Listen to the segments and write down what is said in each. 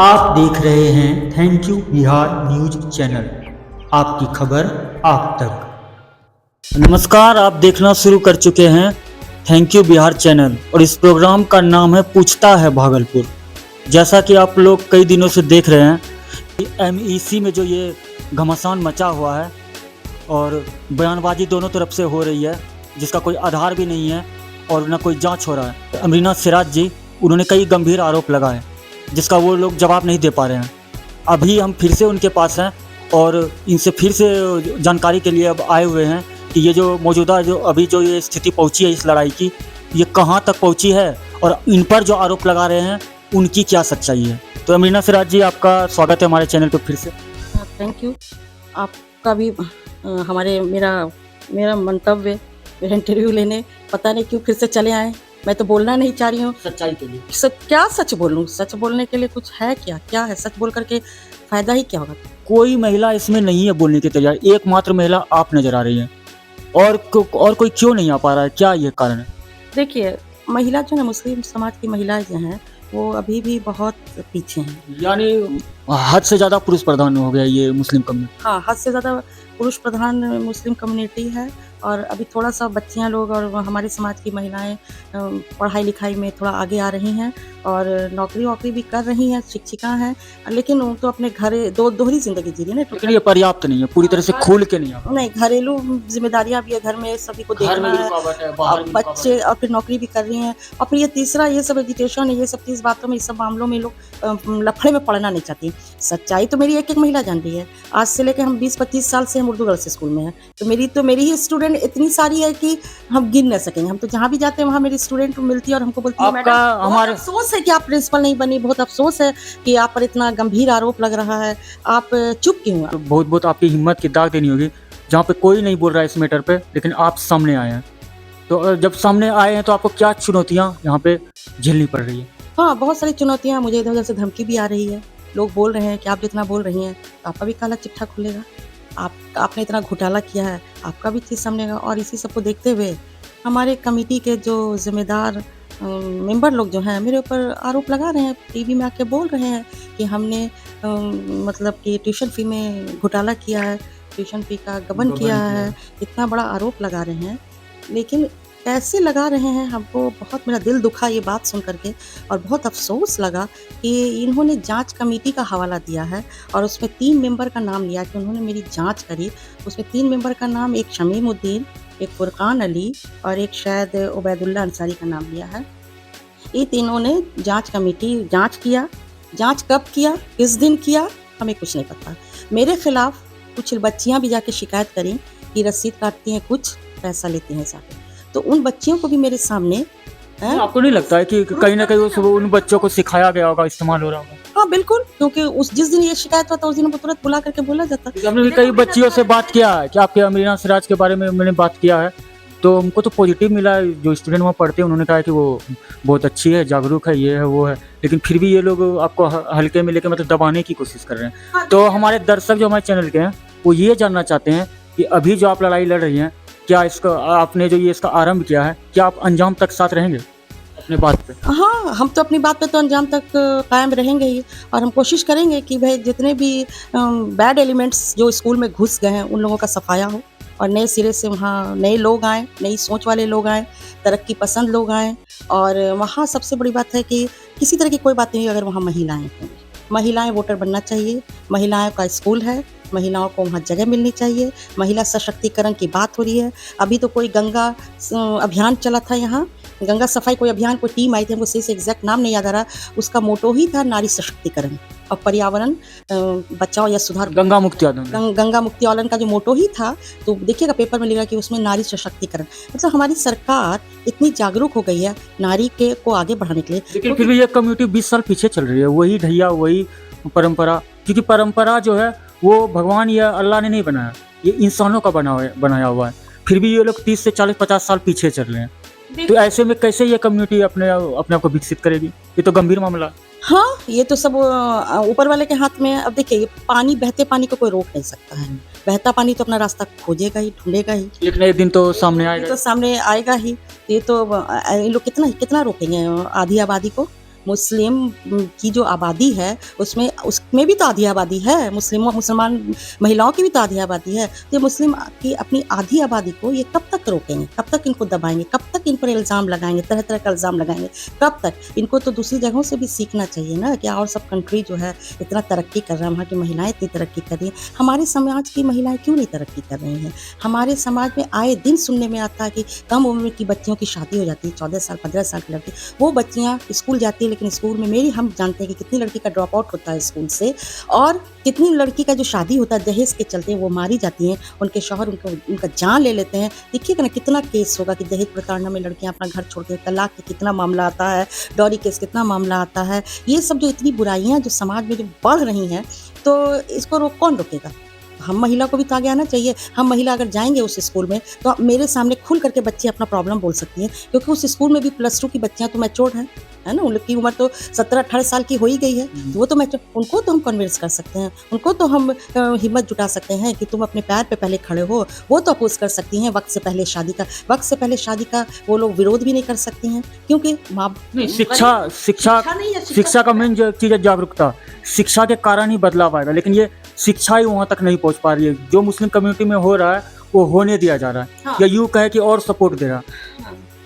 आप देख रहे हैं thank you Bihar news channel, आपकी खबर आप तक। नमस्कार, आप देखना शुरू कर चुके हैं थैंक यू बिहार चैनल और इस प्रोग्राम का नाम है पूछता है भागलपुर। जैसा कि आप लोग कई दिनों से देख रहे हैं कि MEC में जो ये घमासान मचा हुआ है और बयानबाजी दोनों तरफ से हो रही है जिसका कोई आधार भी नहीं है और न कोई जांच हो रहा है। अमरीना सिराज जी उन्होंने कई गंभीर आरोप लगाए जिसका वो लोग जवाब नहीं दे पा रहे हैं। अभी हम फिर से उनके पास हैं और इनसे फिर से जानकारी के लिए अब आए हुए हैं कि ये जो मौजूदा जो अभी जो ये स्थिति पहुंची है इस लड़ाई की, ये कहां तक पहुंची है और इन पर जो आरोप लगा रहे हैं उनकी क्या सच्चाई है। तो अमरीना सिराज जी, आपका स्वागत है हमारे चैनल पर फिर से। Thank you. आपका भी मेरा मंतव्य, मेरा इंटरव्यू लेने पता नहीं क्यों फिर से चले आए। मैं तो बोलना नहीं चाह रही हूँ सच्चाई के लिए। क्या सच बोलूँ? सच बोलने के लिए कुछ है क्या है? सच बोल करके फायदा ही क्या होगा? कोई महिला इसमें नहीं है बोलने के तैयार, एकमात्र महिला आप नजर आ रही है और कोई क्यों नहीं आ पा रहा है, क्या ये कारण है? देखिए, महिला जो है, मुस्लिम समाज की महिलाएं जो हैं वो अभी भी बहुत पीछे हैं। यानी हद से ज्यादा पुरुष प्रधान हो गया ये मुस्लिम कम्युनिटी। हाँ, हद से ज़्यादा पुरुष प्रधान मुस्लिम कम्युनिटी है और अभी थोड़ा सा बच्चियां लोग और हमारे समाज की महिलाएं पढ़ाई लिखाई में थोड़ा आगे आ रही हैं और नौकरी वोकरी भी कर रही हैं, शिक्षिका हैं, लेकिन वो तो अपने घर दोहरी जिंदगी जी रही है ना। लेकिन ये पर्याप्त नहीं है, पूरी तरह से खोल के नहीं आ नहीं, घरेलू जिम्मेदारियां भी है, घर में सभी को देखना है, बच्चे और फिर नौकरी भी कर रही हैं और फिर ये तीसरा ये सब एजुकेशन है, ये सब चीज़ बातों में, इस सब मामलों में लोग लफड़े में पढ़ना नहीं चाहती। सच्चाई तो मेरी एक महिला जान रही है। आज से लेकर हम 20-25 साल से हम उर्दू गर्ल्स स्कूल में हैं, तो मेरी ही स्टूडेंट इतनी सारी है कि हम गिन न सकेंगे। हम तो जहाँ भी जाते हैं वहाँ मेरी स्टूडेंट मिलती है और हमको बोलती है, मैडम हमारे अफसोस है कि आप प्रिंसिपल नहीं बनी, बहुत अफसोस है कि आप पर इतना गंभीर आरोप लग रहा है, आप चुप क्यों? तो बहुत आपकी हिम्मत की दाग देनी होगी जहाँ पे कोई नहीं बोल रहा है इस मैटर पे, लेकिन आप सामने आए हैं। तो जब सामने आए हैं तो आपको क्या चुनौतियाँ यहाँ पे झेलनी पड़ रही है? हाँ, बहुत सारी चुनौतियाँ। मुझे इधर उधर से धमकी भी आ रही है। लोग बोल रहे हैं कि आप जितना बोल रही हैं तो आपका भी काला चिट्ठा खुलेगा, आपने इतना घोटाला किया है, आपका भी चीज़ सामने आएगा। और इसी सब को देखते हुए हमारे कमेटी के जो जिम्मेदार मेंबर लोग जो हैं मेरे ऊपर आरोप लगा रहे हैं, टीवी में आके बोल रहे हैं कि हमने मतलब कि ट्यूशन फ़ी में घोटाला किया है, ट्यूशन फ़ी का गबन किया है, इतना बड़ा आरोप लगा रहे हैं। लेकिन कैसे लगा रहे हैं, हमको बहुत मेरा दिल दुखा ये बात सुन करके और बहुत अफ़सोस लगा कि इन्होंने जांच कमेटी का हवाला दिया है और उसमें 3 मेंबर का नाम लिया कि उन्होंने मेरी जांच करी। उसमें 3 मेंबर का नाम, एक शमीमुद्दीन, एक फुरकान अली और एक शायद उबैदुल्ला अंसारी का नाम लिया है। ये तीनों ने जांच कमेटी जांच किया। जांच कब किया, किस दिन किया, हमें कुछ नहीं पता। मेरे खिलाफ कुछ बच्चियाँ भी जाके शिकायत करी कि रसीद काटती हैं, कुछ पैसा लेती हैं जाके। तो उन बच्चियों को भी मेरे सामने आपको नहीं लगता है कि कहीं ना कहीं उन बच्चों को सिखाया गया होगा, इस्तेमाल हो रहा होगा? हाँ बिल्कुल, क्योंकि जिस दिन ये शिकायत हुआ था उस दिन उनको तुरंत बुला करके बोला जाता। हमने भी कई बच्चियों से बात किया है कि आपके अमरीना सिराज के बारे में मैंने बात किया है तो हमको तो पॉजिटिव मिला है। जो स्टूडेंट वहाँ पढ़ते हैं उन्होंने कहा कि वो बहुत अच्छी है, जागरूक है, ये है वो है, लेकिन फिर भी ये लोग आपको हल्के में लेके मतलब दबाने की कोशिश कर रहे हैं। तो हमारे दर्शक जो हमारे चैनल के हैं वो ये जानना चाहते हैं कि अभी जो आप लड़ाई लड़ रही हैं, क्या इसका आपने जो ये इसका आरंभ किया है, क्या आप अंजाम तक साथ रहेंगे अपने बात पे? हाँ, हम तो अपनी बात पे तो अंजाम तक कायम रहेंगे ही और हम कोशिश करेंगे कि भाई जितने भी बैड एलिमेंट्स जो स्कूल में घुस गए हैं उन लोगों का सफाया हो और नए सिरे से वहाँ नए लोग आएँ, नई सोच वाले लोग आएँ, तरक्की पसंद लोग आएँ। और वहाँ सबसे बड़ी बात है कि किसी तरह की कोई बात नहीं अगर वहाँ महिलाएँ हों। महिलाएँ वोटर बनना चाहिए, महिलाओं का स्कूल है, महिलाओं को वहाँ जगह मिलनी चाहिए, महिला सशक्तिकरण की बात हो रही है। अभी तो कोई गंगा अभियान चला था यहाँ, गंगा सफाई कोई अभियान, कोई टीम आई थी, हमको सही से एग्जैक्ट नाम नहीं याद आ रहा। उसका मोटो ही था नारी सशक्तिकरण और पर्यावरण बचाओ या सुधार, गंगा मुक्ति आंदोलन का जो मोटो ही था। तो देखिएगा पेपर में लिखा कि उसमें नारी सशक्तिकरण, मतलब हमारी सरकार इतनी जागरूक हो गई है नारी के को आगे बढ़ाने के लिए। लेकिन फिर भी ये कम्युनिटी 20 साल पीछे चल रही है, वही ढैया, वही परंपरा, क्योंकि परंपरा जो है वो भगवान या अल्लाह ने नहीं बनाया, ये इंसानों का बनाया हुआ है। फिर भी ये लोग 30 से 40-50 साल पीछे चल रहे हैं। तो ऐसे में कैसे ये कम्युनिटी अपने आप को विकसित करेगी? ये तो गंभीर मामला है। हाँ, ये तो सब ऊपर वाले के हाथ में है। अब देखिए, पानी, बहते पानी को कोई रोक नहीं सकता है। बहता पानी तो अपना रास्ता खोजेगा ही, ढूंढेगा ही, लेकिन एक दिन तो सामने आएगा, ये तो सामने आएगा ही। ये तो इन लोग कितना रोकेंगे आधी आबादी को? मुस्लिम की जो आबादी है उसमें भी तो आधी आबादी है, मुसलमान महिलाओं की भी तो आधी आबादी है। तो ये मुस्लिम की अपनी आधी आबादी को ये कब तक रोकेंगे, कब तक इनको दबाएंगे, कब तक इन पर इल्ज़ाम लगाएंगे, तरह तरह का इल्ज़ाम लगाएंगे, कब तक? इनको तो दूसरी जगहों से भी सीखना चाहिए ना कि और सब कंट्री जो है इतना तरक्की कर रहा है, वहाँ की महिलाएं इतनी तरक्की कर रही हैं, हमारे समाज की महिलाएं क्यों नहीं तरक्की कर रही हैं? हमारे समाज में आए दिन सुनने में आता है कि कम उम्र की बच्चियों की शादी हो जाती है, 14 साल 15 साल की लड़की, वो बच्चियाँ स्कूल जाती है, लेकिन स्कूल में हम जानते हैं कि कितनी लड़की का ड्रॉप आउट होता है स्कूल से, और कितनी लड़की का जो शादी होता है दहेज के चलते वो मारी जाती हैं, उनके शौहर उनका जान ले लेते हैं। देखिएगा ना कितना केस होगा कि दहेज प्रताड़ना में लड़कियां अपना घर छोड़ के, तलाक के कितना मामला आता है, डॉरी केस कितना मामला आता है। ये सब जो इतनी बुराइयां जो समाज में जो बढ़ रही हैं, तो इसको कौन रोकेगा? हम महिला को भी तो आगे आना चाहिए। हम महिला अगर जाएंगे उस स्कूल में तो मेरे सामने खुल करके बच्ची अपना प्रॉब्लम बोल सकती हैं, क्योंकि उस स्कूल में भी +2 की बच्चियां तो मैच्योर्ड हैं, है ना? उनकी उम्र तो 17-18 साल की हो ही गई है, तो वो तो उनको तो हम कन्विंस कर सकते हैं, उनको तो हम हिम्मत जुटा सकते हैं कि तुम अपने पैर पे पहले खड़े हो। वो तो अपोज कर सकती हैं वक्त से पहले शादी का वो लोग विरोध भी नहीं कर सकती हैं, क्योंकि शिक्षा का मेन जो चीज है जागरूकता। शिक्षा के कारण ही बदलाव आएगा, लेकिन ये शिक्षा ही वहाँ तक नहीं पहुँच पा रही है। जो मुस्लिम कम्युनिटी में हो रहा है वो होने दिया जा रहा है, हाँ। या यूँ कहे कि और सपोर्ट दे रहा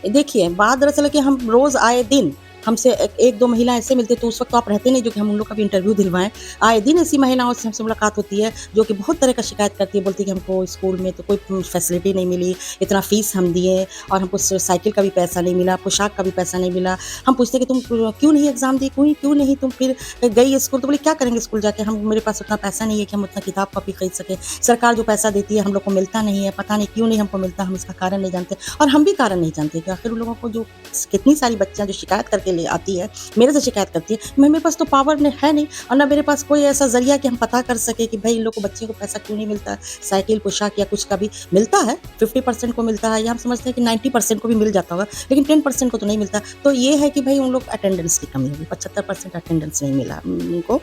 है। देखिए, बात दरअसल है कि हम रोज़ आए दिन हमसे 1-2 महिलाएं ऐसे मिलती, तो उस वक्त तो आप रहते नहीं जो कि हम उन लोग का भी इंटरव्यू दिलवाएं। आए दिन ऐसी महिलाओं से हमसे मुलाकात होती है जो कि बहुत तरह का शिकायत करती है, बोलती है कि हमको स्कूल में तो कोई फैसिलिटी नहीं मिली, इतना फीस हम दिए और हमको साइकिल का भी पैसा नहीं मिला, पोशाक का भी पैसा नहीं मिला। हम पूछते कि तुम क्यों नहीं एग्ज़ाम दी, क्यों नहीं तुम फिर गई स्कूल? तो बोले क्या करेंगे स्कूल जाके, मेरे पास उतना पैसा नहीं है कि हम उतना किताब कॉपी खरीद सकें। सरकार जो पैसा देती है हम लोग को मिलता नहीं है, पता नहीं क्यों नहीं हमको मिलता, हम इसका कारण नहीं जानते, और हम भी कारण नहीं जानते कि आखिर उन लोगों को जो कितनी सारी बच्चियाँ जो शिकायत करके ले आती है, मेरे से शिकायत करती है, मेरे पास तो पावर है नहीं, और ना मेरे पास कोई ऐसा जरिया कि हम पता कर सके कि भाई इन लोग को, बच्चे को पैसा क्यों नहीं मिलता है, साइकिल पोशाक या कुछ का भी मिलता है, 50% को मिलता है, या हम समझते हैं कि 90% को भी मिल जाता होगा, लेकिन 10% को तो नहीं मिलता। तो ये है कि भाई उन लोग अटेंडेंस की कमी होगी, 75% अटेंडेंस नहीं मिला उनको,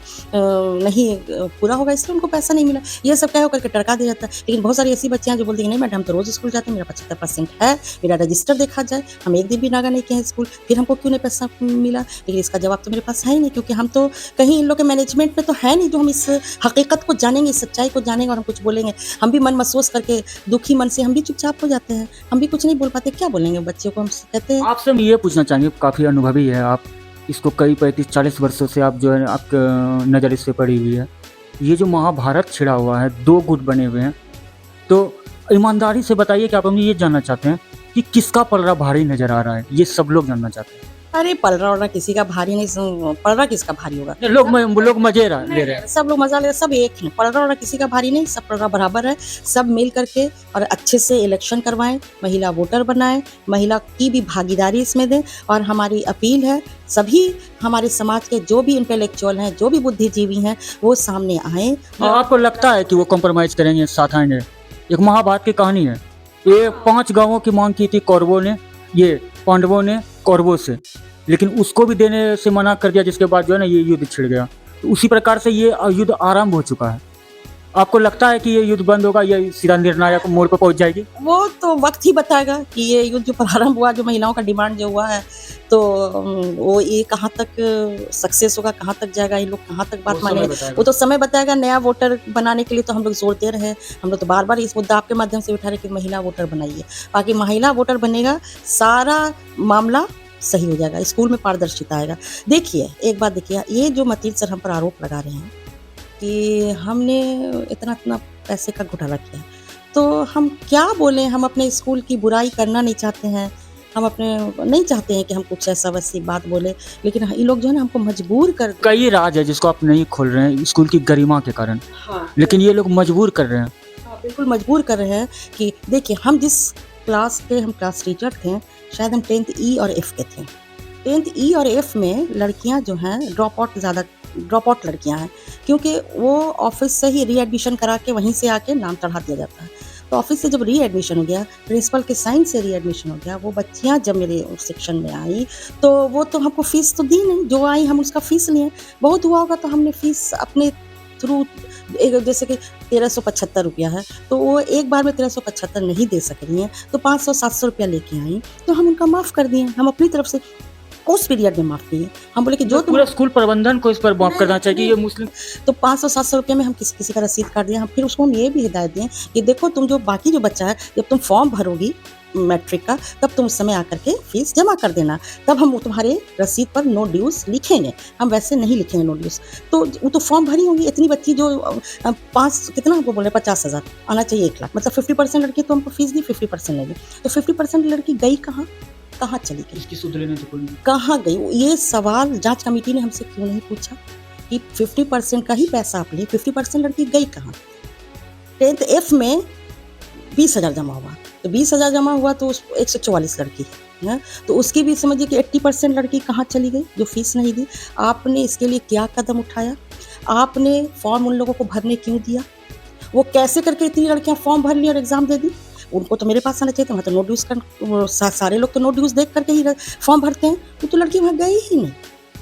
नहीं पूरा होगा, इसलिए उनको पैसा नहीं मिला। ये सब क्या हो करके टरका दिया जाता है। लेकिन बहुत सारी ऐसी बच्चियाँ जो बोलती हैं नहीं मैडम हम तो रोज़ स्कूल जाते हैं, मेरा 75% है, मेरा रजिस्टर देखा जाए, हम एक दिन भी नागा नहीं किए हैं स्कूल, फिर हमको क्यों नहीं पैसा मिला? लेकिन इसका जवाब तो मेरे पास है ही नहीं, क्योंकि हम तो कहीं इन लोग के मैनेजमेंट में तो है नहीं जो हम इस हकीकत को जानेंगे, इस सच्चाई को जानेंगे और हम कुछ बोलेंगे। हम भी मन महसूस करके दुखी मन से हम भी चुपचाप हो जाते हैं, हम भी कुछ नहीं बोल पाते। क्या बोलेंगे बच्चों को? हम कहते हैं। आपसे हम ये पूछना चाहेंगे, काफ़ी अनुभवी है आप, इसको कई 35-40 वर्षों से आप जो है आपके नज़र इससे पड़ी हुई है। ये जो महाभारत छिड़ा हुआ है, 2 गुट बने हुए हैं, तो ईमानदारी से बताइए कि आप हमें ये जानना चाहते हैं कि किसका पलड़ा भारी नज़र आ रहा है? ये सब लोग जानना चाहते हैं। अरे पलड़ा किसी का भारी नहीं, पलड़ा किसका भारी होगा? लोग मजे ले रहे हैं, सब लोग मजा ले रहे हैं, सब एक हैं। पलड़ा किसी का भारी नहीं, सब पलड़ा बराबर है। सब मिल करके और अच्छे से इलेक्शन करवाएं, महिला वोटर बनाएं, महिला की भी भागीदारी इसमें दें। और हमारी अपील है सभी हमारे समाज के जो भी इंटेलेक्चुअल हैं, जो भी बुद्धिजीवी हैं, वो सामने आएं। और आपको लगता है कि वो कॉम्प्रोमाइज करेंगे, साथ आएंगे? एक महाभारत की कहानी है, ये 5 गांवों की मांग की थी कौरवों ने, ये पांडवों ने कौरवों से, लेकिन उसको भी देने से मना कर दिया, जिसके बाद जो है ना ये युद्ध छिड़ गया। तो उसी प्रकार से ये युद्ध आरंभ हो चुका है। आपको लगता है कि ये युद्ध बंद होगा या सीधा निर्णायक मोड़ पर पहुंच जाएगी? वो तो वक्त ही बताएगा कि ये युद्ध जो प्रारंभ हुआ, जो महिलाओं का डिमांड जो हुआ है, तो वो ये कहाँ तक सक्सेस होगा, कहाँ तक जाएगा, ये लोग कहाँ तक बात मानेंगे, वो तो समय बताएगा। नया वोटर बनाने के लिए तो हम लोग जोर दे रहे हैं, हम लोग तो बार बार इस मुद्दा आपके माध्यम से उठा रहे कि महिला वोटर बनाइए। बाकी महिला वोटर बनेगा, सारा मामला सही हो जाएगा, स्कूल में पारदर्शिता आएगा। देखिए एक बात देखिए, ये जो मतीन सर हम पर आरोप लगा रहे हैं कि हमने इतना पैसे का घोटाला किया, तो हम क्या बोलें? हम अपने स्कूल की बुराई करना नहीं चाहते हैं, हम अपने नहीं चाहते हैं कि हम कुछ ऐसा वैसी बात बोले, लेकिन ये लोग जो है ना हमको मजबूर कर। कई राज है जिसको आप नहीं खोल रहे हैं स्कूल की गरिमा के कारण। हाँ, लेकिन ये लोग मजबूर कर रहे हैं। हाँ, बिल्कुल मजबूर कर रहे हैं कि देखिए हम जिस क्लास के हम क्लास टीचर थे, शायद हम 10th E और F के थे। 10th E और F में लड़कियां जो हैं ड्रॉप आउट लड़कियां हैं, क्योंकि वो ऑफिस से ही रीएडमिशन करा के वहीं से आके नाम चढ़ा दिया जाता है। तो ऑफिस से जब रीएडमिशन हो गया, प्रिंसिपल के साइन से रीएडमिशन हो गया, वो बच्चियां जब मेरे सेक्शन में आई तो वो तो हमको फीस तो दी नहीं, जो आई हम उसका फीस लिए। बहुत हुआ होगा तो हमने फीस अपने थ्रू, जैसे कि 1375 रुपया है, तो वो एक बार में 1375 नहीं दे सक रही हैं, तो 500-700 रुपया लेके आई, तो हम उनका माफ़ कर दिए। हम अपनी तरफ से उस पीरियड में माफ किए। हम बोले कि जो तुम पूरा स्कूल प्रबंधन को इस पर माफ करना चाहिए कि ये मुस्लिम तो 500-700 रुपये में हम किसी किसी का रसीद काट दिया। हम फिर उसको हम ये भी हिदायत दें कि देखो तुम जो बाकी जो बच्चा है, जब तुम फॉर्म भरोगी मैट्रिक का, तब तुम उस समय आकर के फीस जमा कर देना, तब हम तुम्हारे रसीद पर नो ड्यूज़ लिखेंगे। हम वैसे नहीं लिखेंगे नो ड्यूज़। तो वो तो फॉर्म भरी होंगी इतनी बच्ची जो 5 कितना हमको बोल रहे 50,000 आना चाहिए 1 लाख, मतलब 50% लड़की तो हमको फीस दी, 50% नहीं दी। तो 50% लड़की गई कहाँ? कहाँ चली गई? इसकी सुध लेने तो कोई नहीं। कहाँ गई? ये सवाल जांच कमेटी ने हमसे क्यों नहीं पूछा कि 50% का ही पैसा आप लिए, 50% लड़की गई कहाँ? 10th F में 20,000 जमा हुआ, तो 20,000 जमा हुआ तो 144 लड़की है, तो उसकी भी समझिए कि 80% लड़की कहाँ चली गई जो फीस नहीं दी। आपने इसके लिए क्या कदम उठाया? आपने फॉर्म उन लोगों को भरने क्यों दिया? वो कैसे करके इतनी लड़कियां फॉर्म भर ली और एग्जाम दे दी? उनको तो मेरे पास आना चाहिए था, वहाँ तो नो ड्यूज़ कर सारे लोग तो नो ड्यूज़ देख करके ही फॉर्म भरते हैं। वो तो लड़की वहाँ गई ही नहीं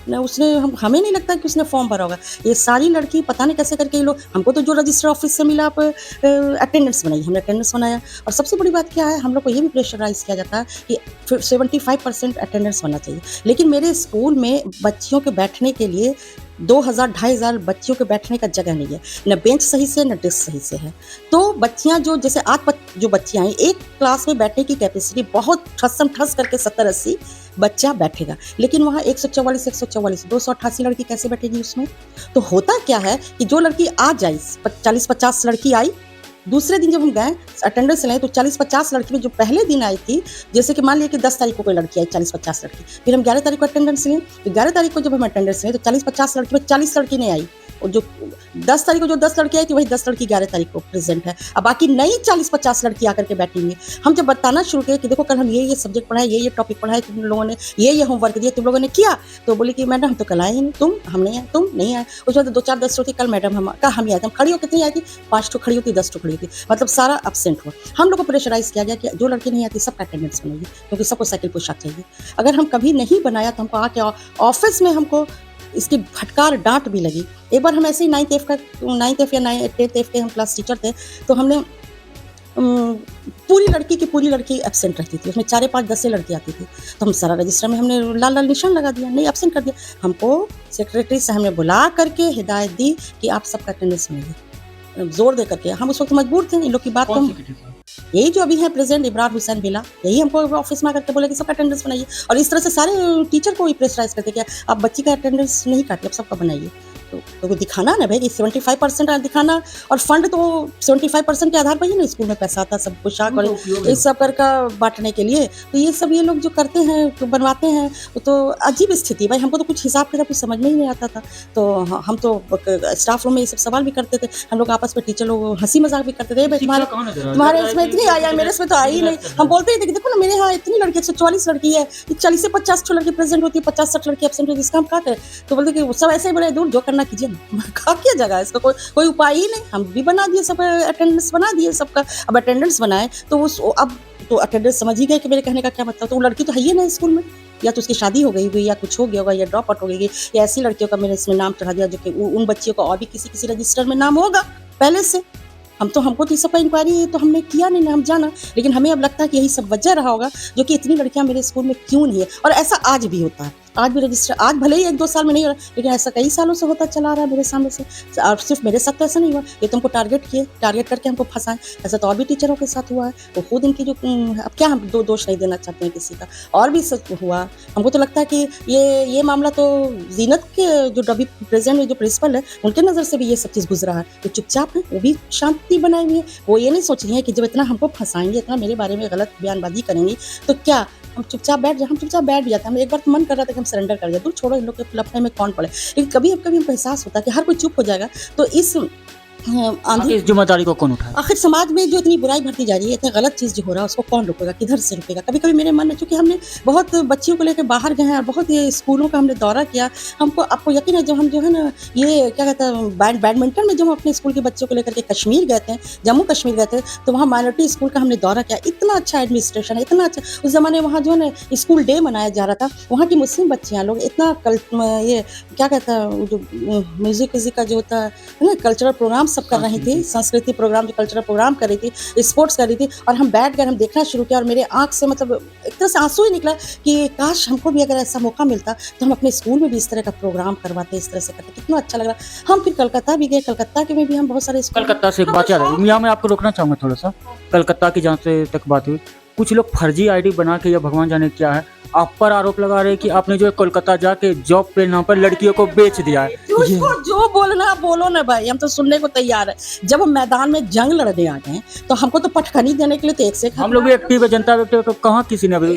ना, उसने हमें नहीं लगता कि उसने फॉर्म भरा होगा। ये सारी लड़की पता नहीं कैसे करके ये लोग, हमको तो जो रजिस्टर ऑफिस से मिला, आप अटेंडेंस बनाई, हमने अटेंडेंस बनाया। और सबसे बड़ी बात क्या है, हम लोग को ये भी प्रेशराइज किया जाता है कि 75% अटेंडेंस होना चाहिए, लेकिन मेरे स्कूल में बच्चियों के बैठने के लिए 2,000-2,500 बच्चियों के बैठने का जगह नहीं है, न बेंच सही से न डेस्क सही से है। तो बच्चियां जो जैसे आज जो बच्चियां हैं, एक क्लास में बैठने की कैपेसिटी बहुत ठसम ठस करके 70-80 बच्चा बैठेगा, लेकिन वहाँ 144 288 लड़की कैसे बैठेगी उसमें? तो होता क्या है कि जो लड़की आ जाए 40-50 लड़की आई, दूसरे दिन जब हम गए अटेंडेंस लें तो 40-50 लड़की में जो पहले दिन आई थी, जैसे कि मान लिया कि 10 तारीख को कोई लड़की आई 40-50 लड़की, फिर हम 11 तारीख को अटेंडेंस लें, तो 11 तारीख को जब हम अटेंडेंस लें तो 40-50 लड़की में 40 लड़की नहीं आई, और जो 10 तारीख को जो 10 लड़की आई थी वही 10 लड़की 11 तारीख को प्रेजेंट है। अब बाकी नई 40-50 लड़की आकर के बैठी हुई। हम जब बताना शुरू किए कि देखो कल हम ये सब्जेक्ट पढ़ाए, ये टॉपिक पढ़ाए, तुम लोगों ने ये होमवर्क दिया, तुम लोगों ने किया? तो बोली कि मैडम हम तो कल आए ही नहीं, हम नहीं आए, तुम नहीं आए। उसमें तो 2-4 10 होती, कल मैडम हम ही आए थे। हम खड़ी हो कितनी आई थी? 5 खड़ी होती, 10 खड़ी होती, मतलब सारा एब्सेंट हुआ। हम लोग को प्रेशराइज किया गया कि जो लड़की नहीं आती सबका अटेंडेंस बनाइए, क्योंकि सबको साइकिल पोशाक चाहिए। अगर हम कभी नहीं बनाया तो हमको आके ऑफिस में हमको इसकी फटकार डांट भी लगी। एक बार हम ऐसे ही 9th F या 10th F के हम क्लास टीचर थे, तो हमने पूरी लड़की एब्सेंट रहती थी, उसमें 4, 5, 10 लड़की आती थी, तो हम सारा रजिस्टर में हमने लाल निशान लगा दिया, नहीं एब्सेंट कर दिया। हमको सेक्रेटरी साहब ने बुला करके हिदायत दी कि आप सबका अटेंडेंस बनाइए, जोर दे करके। हम उस वक्त मजबूर थे, इन लोग की बात तो यही जो अभी है प्रेसिडेंट इब्रार हुसैन बिला, यही हमको ऑफिस में आकर के बोले कि सबका अटेंडेंस बनाइए, और इस तरह से सारे टीचर को ही प्रेशराइज करते कि आप बच्ची का अटेंडेंस नहीं काटिए, आप सबका बनाइए। तो दिखाना ना भाई कि 75% दिखाना, और फंड तो 75% के आधार पर ही ना स्कूल में पैसा आता, सब पोशाक और इस सब कर का बांटने के लिए। तो ये सब ये लोग जो करते हैं, तो बनवाते हैं, तो अजीब स्थिति। भाई हमको तो कुछ हिसाब किताब कुछ समझ में ही नहीं आता था, तो हम तो स्टाफ रूम में ये सब सवाल भी करते थे, हम लोग आपस में टीचर लोग हंसी मजाक भी करते थे, भाई तुम्हारे इसमें इतनी आया, मेरे इसमें तो आई ही नहीं। हम बोलते थे कि देखो ना मेरे यहाँ इतनी लड़की 144 लड़की है, 40 से 50 लड़की प्रेजेंट होती है, 50-60 लड़की एब्सेंट होती है, इसका हम क्या करें? तो बोलते कि सब ऐसे ही बोले, दूर जो करना कीजिए ना, क्या किया जाएगा इसका? कोई उपाय ही नहीं। हम भी बना दिए, सब अटेंडेंस बना दिए सबका। अब अटेंडेंस बनाए तो अब तो अटेंडेंस समझ ही गए कि मेरे कहने का क्या मतलब। तो वो लड़की तो है ही ना स्कूल में, या तो उसकी शादी हो गई हुई, या कुछ हो गया होगा, या ड्रॉप आउट हो गई, या ऐसी लड़कियों का मैंने इसमें नाम चढ़ा दिया जो कि उन बच्चियों का और भी किसी रजिस्टर में नाम होगा पहले से। हमको तो इस सब का इंक्वायरी तो हमने किया नहीं ना, हम जाना, लेकिन हमें अब लगता है कि यही सब वजह रहा होगा जो कि इतनी लड़कियां मेरे स्कूल में क्यों नहीं है। और ऐसा आज भी होता है, आज भी रजिस्टर, आज भले ही 1-2 साल में नहीं हो रहा, लेकिन ऐसा कई सालों से होता चला रहा है मेरे सामने से। और सिर्फ मेरे साथ तो ऐसा नहीं हुआ, ये तो हमको टारगेट करके हमको फंसाएं। ऐसा तो और भी टीचरों के साथ हुआ है। तो खुद इनकी जो अब क्या हम दोष नहीं देना चाहते हैं किसी का, और भी सब हुआ। हमको तो लगता है कि ये मामला तो जीनत के जो अभी प्रेजेंट में जो प्रिंसिपल है, उनके नज़र से भी ये सब चीज़ गुजरा है। तो चुपचाप है, वो भी शांति बनाई हुई है। वो ये नहीं सोच रही है कि जब इतना हमको फंसाएंगे, इतना मेरे बारे में गलत बयानबाजी करेंगी, तो क्या हम चुपचाप बैठ जाए? हम चुपचाप बैठ जाते हैं। हम एक बार तो मन कर रहा था कि हम सरेंडर कर जाए, दूर छोड़ो इन लोग के लफड़े में कौन पड़े। लेकिन कभी हमको एहसास होता है कि हर कोई चुप हो जाएगा, तो इस इस जिम्मेदारी को कौन उठाए? आखिर समाज में जो इतनी बुराई बढ़ती जा रही है, इतना गलत चीज़ जो हो रहा है, उसको कौन रोकेगा? किधर से रुकेगा? कभी कभी मेरे मन में, चूंकि हमने बहुत बच्चियों को लेकर बाहर गए हैं और बहुत ये स्कूलों का हमने दौरा किया, आपको यकीन है, जब हम जो है ना ये क्या कहते हैं बैडमिंटन में, जब हम अपने स्कूल के बच्चों को लेकर के कश्मीर गए थे, जम्मू कश्मीर गए थे, तो वहाँ माइनॉरिटी स्कूल का हमने दौरा किया। इतना अच्छा एडमिनिस्ट्रेशन है, इतना अच्छा। उस ज़माने वहाँ जो है ना स्कूल डे मनाया जा रहा था, वहाँ की मुस्लिम बच्चियाँ लोग इतना ये क्या कहता है, जो म्यूजिक का जो होता है ना, कल्चरल प्रोग्राम्स सब कर रही थी, संस्कृति प्रोग्राम, जो कल्चरल प्रोग्राम कर रही थी, स्पोर्ट्स कर रही थी, और हम बैठ कर हम देखना शुरू किया और मेरे आँख से मतलब एक तरह से आंसू ही निकला कि काश हमको भी अगर ऐसा मौका मिलता तो हम अपने स्कूल में भी इस तरह का प्रोग्राम करवाते, इस तरह से करते, कितना अच्छा लग रहा। हम फिर कलकत्ता भी गए, कलकत्ता के में भी हम बहुत सारे स्कूल। कलकत्ता से एक बात याद है, यहाँ मैं आपको रोकना चाहूंगा थोड़ा सा। कलकत्ता की जहाँ से तक बात हुई, कुछ लोग फर्जी आईडी बना के या भगवान जाने क्या है आप पर आरोप लगा रहे हैं कि आपने जो है कोलकाता जाके जॉब पे नाम पर लड़कियों को बेच दिया है। उसको जो बोलना बोलो ना भाई, हम तो सुनने को तैयार है। जब हम मैदान में जंग लड़ने आ गए तो हमको तो पटखनी देने के लिए तो एक से हम लोग भी एक्टिव है, जनता व्यक्ति, तो कहाँ किसी ने अभी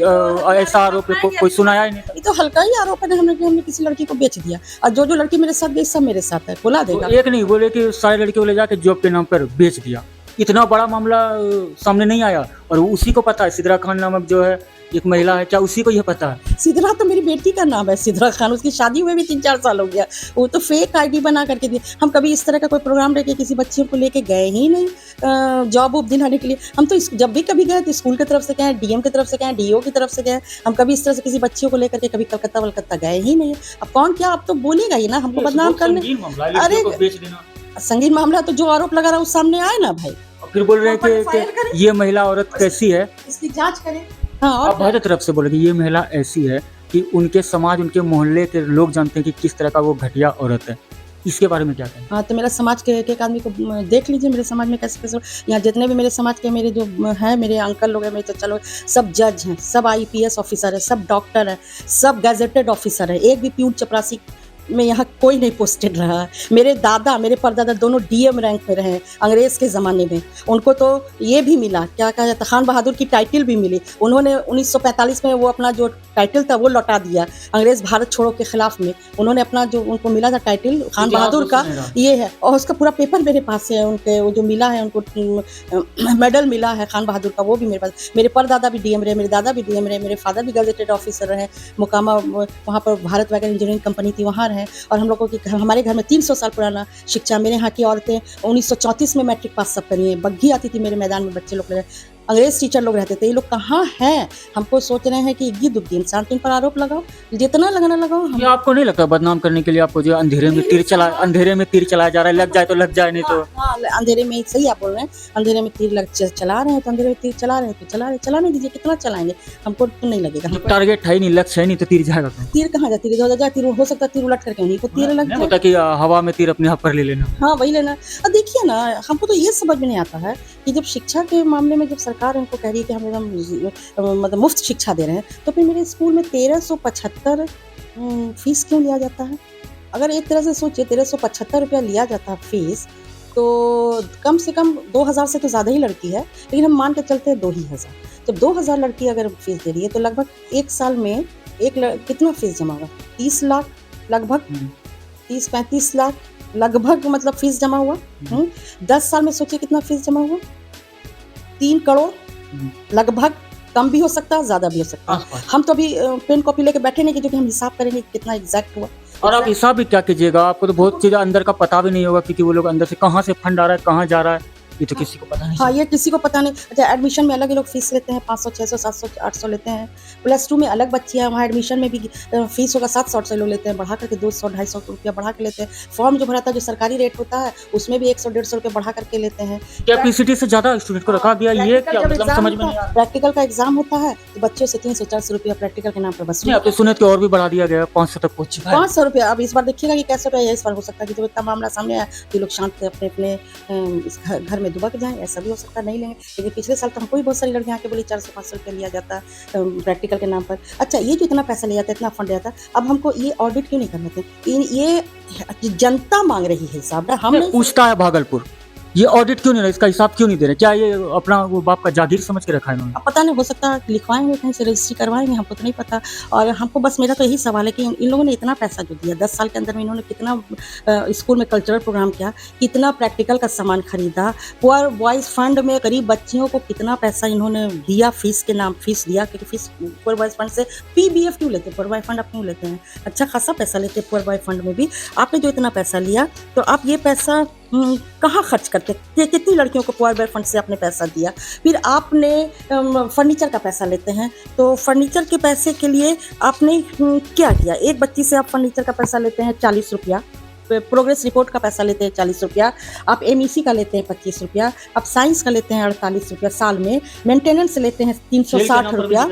ऐसा आरोप कोई सुनाया ही नहीं। ये तो हल्का ही आरोप है हमने किसी लड़की को बेच दिया, और जो लड़की मेरे साथ गई सब मेरे साथ है, बुला देगा। एक नहीं बोले कि सारी लड़कियों को ले जाके जॉब के नाम पर बेच दिया, इतना बड़ा मामला सामने नहीं आया। और उसी को पता है, सिद्रा खान नामक जो है एक महिला है, क्या उसी को यह पता है? सिद्रा तो मेरी बेटी का नाम है, सिद्रा खान। उसकी शादी हुए भी 3-4 साल हो गया, वो तो फेक आईडी बना करके दिए। हम कभी इस तरह का कोई प्रोग्राम लेके किसी बच्चियों को लेके गए ही नहीं जॉब उब दिलाने के लिए। हम तो जब भी कभी गए तो स्कूल की तरफ से गए, डीएम की तरफ से गए, डीओ की तरफ से गए। हम कभी इस तरह से किसी बच्चियों को लेकर के कभी कलकत्ता वलकत्ता गए ही नहीं। अब कौन क्या, अब तो बोलेगा ही ना हमको बदनाम करने। अरे संगीन मामला, तो जो आरोप लगा रहा है उस सामने आए ना भाई। फिर बोल रहे हैं कि ये महिला औरत कैसी है, इसकी जांच करें। हाँ, और आप हर तरफ से बोले कि ये महिला ऐसी है कि उनके समाज, उनके मोहल्ले के लोग जानते हैं कि किस तरह का वो घटिया औरत है। इसके बारे में क्या कहें? हाँ, तो मेरा समाज के एक आदमी को देख लीजिए, मेरे समाज में कैसे कैसे यहाँ जितने भी मेरे समाज के मेरे जो हैं, मेरे अंकल लोग हैं, मेरे चचा लोग, सब जज हैं, सब IPS ऑफिसर है, सब डॉक्टर है, सब गैजेटेड ऑफिसर है। एक भी प्यून चपरासी में यहाँ कोई नहीं पोस्टेड रहा है। मेरे दादा, मेरे परदादा दोनों DM रैंक पे रहे अंग्रेज़ के ज़माने में। उनको तो ये भी मिला, क्या कहा जाता, खान बहादुर की टाइटल भी मिली। उन्होंने 1945 में वो अपना जो टाइटल था वो लौटा दिया अंग्रेज़ भारत छोड़ो के खिलाफ में। उन्होंने अपना जो उनको मिला था टाइटल खान बहादुर का, ये है, और उसका पूरा पेपर मेरे पास है। उनके वो जो मिला है, उनको मेडल मिला है खान बहादुर का, वो भी मेरे पास। मेरे परदादा भी DM रहे, मेरे दादा भी DM रहे, मेरे फादर भी गैजेटेड ऑफिसर रहे। मुकामा वहाँ पर भारत वैगन इंजीनियरिंग कंपनी थी, वहाँ रहे। और हम लोगों की, हमारे घर में 300 साल पुराना शिक्षा। मेरे यहाँ की औरतें 1934 में मैट्रिक पास सब करी हैं। बग्घी आती थी मेरे मैदान में, बच्चे लोग अंग्रेज टीचर लोग रहते थे। ये लोग कहाँ हैं? हमको सोच रहे हैं कि इग्गी दुग्गी इंसान, इन पर आरोप लगाओ, जितना लगाना लगाओ। ये आपको नहीं लगता बदनाम करने के लिए आपको जो अंधेरे में तीर चलाया जा रहा है, लग जाए तो लग जाए, नहीं तो हाँ, अंधेरे में, सही आप बोल रहे हैं, अंधेरे में तीर चला रहे हैं, तो अंधेरे में तीर चला रहे हैं तो चलाने दीजिए, कितना चलाएंगे, हमको तो नहीं लगेगा। टारगेट है नहीं, लक्ष्य है नहीं, तो तीर जाएगा। तीर कहाँ जाए, तीर जाए, तीर हो सकता है तीर उलट करके उन्हीं को तीर लग होता कि हवा में तीर अपने आप पर ले लेना। हाँ, वही लेना। और देखिए ना, हमको तो ये समझ में नहीं आता है कि जब शिक्षा के मामले में जब सरकार हमको कह रही है कि हम एकदम मतलब मुफ्त शिक्षा दे रहे हैं, तो फिर मेरे स्कूल में 1375 फीस क्यों लिया जाता है? अगर एक तरह से सोचिए, 1375 रुपया लिया जाता है फीस, तो कम से कम 2000 से तो ज़्यादा ही लड़की है, लेकिन हम मान के चलते हैं 2000। जब 2000 लड़की अगर फीस दे रही है तो लगभग एक साल में कितना फीस जमा होगा? 30 लाख लगभग, 30-35 लाख लगभग, मतलब फीस जमा हुआ। 10 साल में सोचिए कितना फीस जमा हुआ? 3 करोड़ लगभग। कम भी हो सकता है, ज़्यादा भी हो सकता है। हम तो अभी पेन कॉपी लेके बैठे नहीं कि जो कि हम हिसाब करेंगे कितना एग्जैक्ट हुआ। और आप हिसाब भी क्या कीजिएगा, आपको तो बहुत चीज़ें अंदर का पता भी नहीं होगा, क्योंकि वो लोग अंदर से कहाँ से फंड आ रहा है, कहाँ जा रहा है, ये तो किसी को पता नहीं। हाँ, ये किसी को पता नहीं। अच्छा, एडमिशन में अलग ही लोग फीस लेते हैं, 500, 600, 700, 800 लेते हैं। +2 में अलग बच्ची है, वहाँ एडमिशन में भी फीस होगा 700-800 लोग लेते हैं, बढ़ा करके 200-250 रुपया बढ़ा के लेते हैं। फॉर्म जो भराता है, जो सरकारी रेट होता है, उसमें भी 100-150 रुपये बढ़ा करके लेते हैं। क्या PCT से ज़्यादा स्टूडेंट को रखा गया, ये क्या मतलब समझ में नहीं आ रहा। प्रैक्टिकल का एग्जाम होता है तो बच्चों से 300-400 रुपया प्रैक्टिकल के नाम पर बस। आप तो सुने कि और भी बढ़ा दिया गया, 500 तक पहुँच चुका है। 500 रुपया। अब इस बार देखिएगा कि कैसे रुपया, इस बार हो सकता है कि जब इतना मामला सामने आया तो लोग शांत से अपने इस घर में दुबक जाएं, ऐसा भी हो सकता है, नहीं लेंगे। लेकिन पिछले साल तो हमको भी बहुत सारी लड़कियाँ आके बोली 400-500 रुपया लिया जाता है प्रैक्टिकल के नाम पर। अच्छा, ये जो इतना पैसा लिया जाता है, इतना फंड जाता है, अब हमको ये ऑडिट क्यों नहीं करना चाहिए? ये जनता मांग रही है हिसाब, हम पूछता है भागलपुर, ये ऑडिट क्यों नहीं रहा, इसका हिसाब क्यों नहीं दे रहे? क्या ये अपना वो बाप का जागीर समझ के रखा है इन्होंने? अब पता नहीं, हो सकता है लिखवाएंगे कहीं से, रजिस्ट्री करवाएंगे, हमको तो नहीं पता। और हमको बस, मेरा तो यही सवाल है कि इन लोगों ने इतना पैसा जो दिया 10 साल के अंदर में, इन्होंने कितना स्कूल में कल्चरल प्रोग्राम किया, कितना प्रैक्टिकल का सामान खरीदा, पुअर बॉयज़ फंड में गरीब बच्चियों को कितना पैसा इन्होंने दिया, फीस के नाम फीस दिया। क्योंकि फीस पुअर बॉयज़ फंड से PBF क्यों लेते हैं, पुअर बॉय फंड आप क्यों लेते हैं? अच्छा खासा पैसा लेते हैं पुअर बॉय फंड में भी। आपने जो इतना पैसा लिया, तो आप ये पैसा कहाँ खर्च करते? कितनी लड़कियों को पुअर बॉय फंड से आपने पैसा दिया? फिर आपने फर्नीचर का पैसा लेते हैं, तो फर्नीचर के पैसे के लिए आपने क्या किया? एक बच्ची से आप फर्नीचर का पैसा लेते हैं 40 रुपया, प्रोग्रेस रिपोर्ट का पैसा लेते हैं 40 रुपया, आप एमईसी का लेते हैं 25 रुपया, आप साइंस का लेते हैं 48 रुपया साल में, मेंटेनेंस लेते हैं 360 रुपया,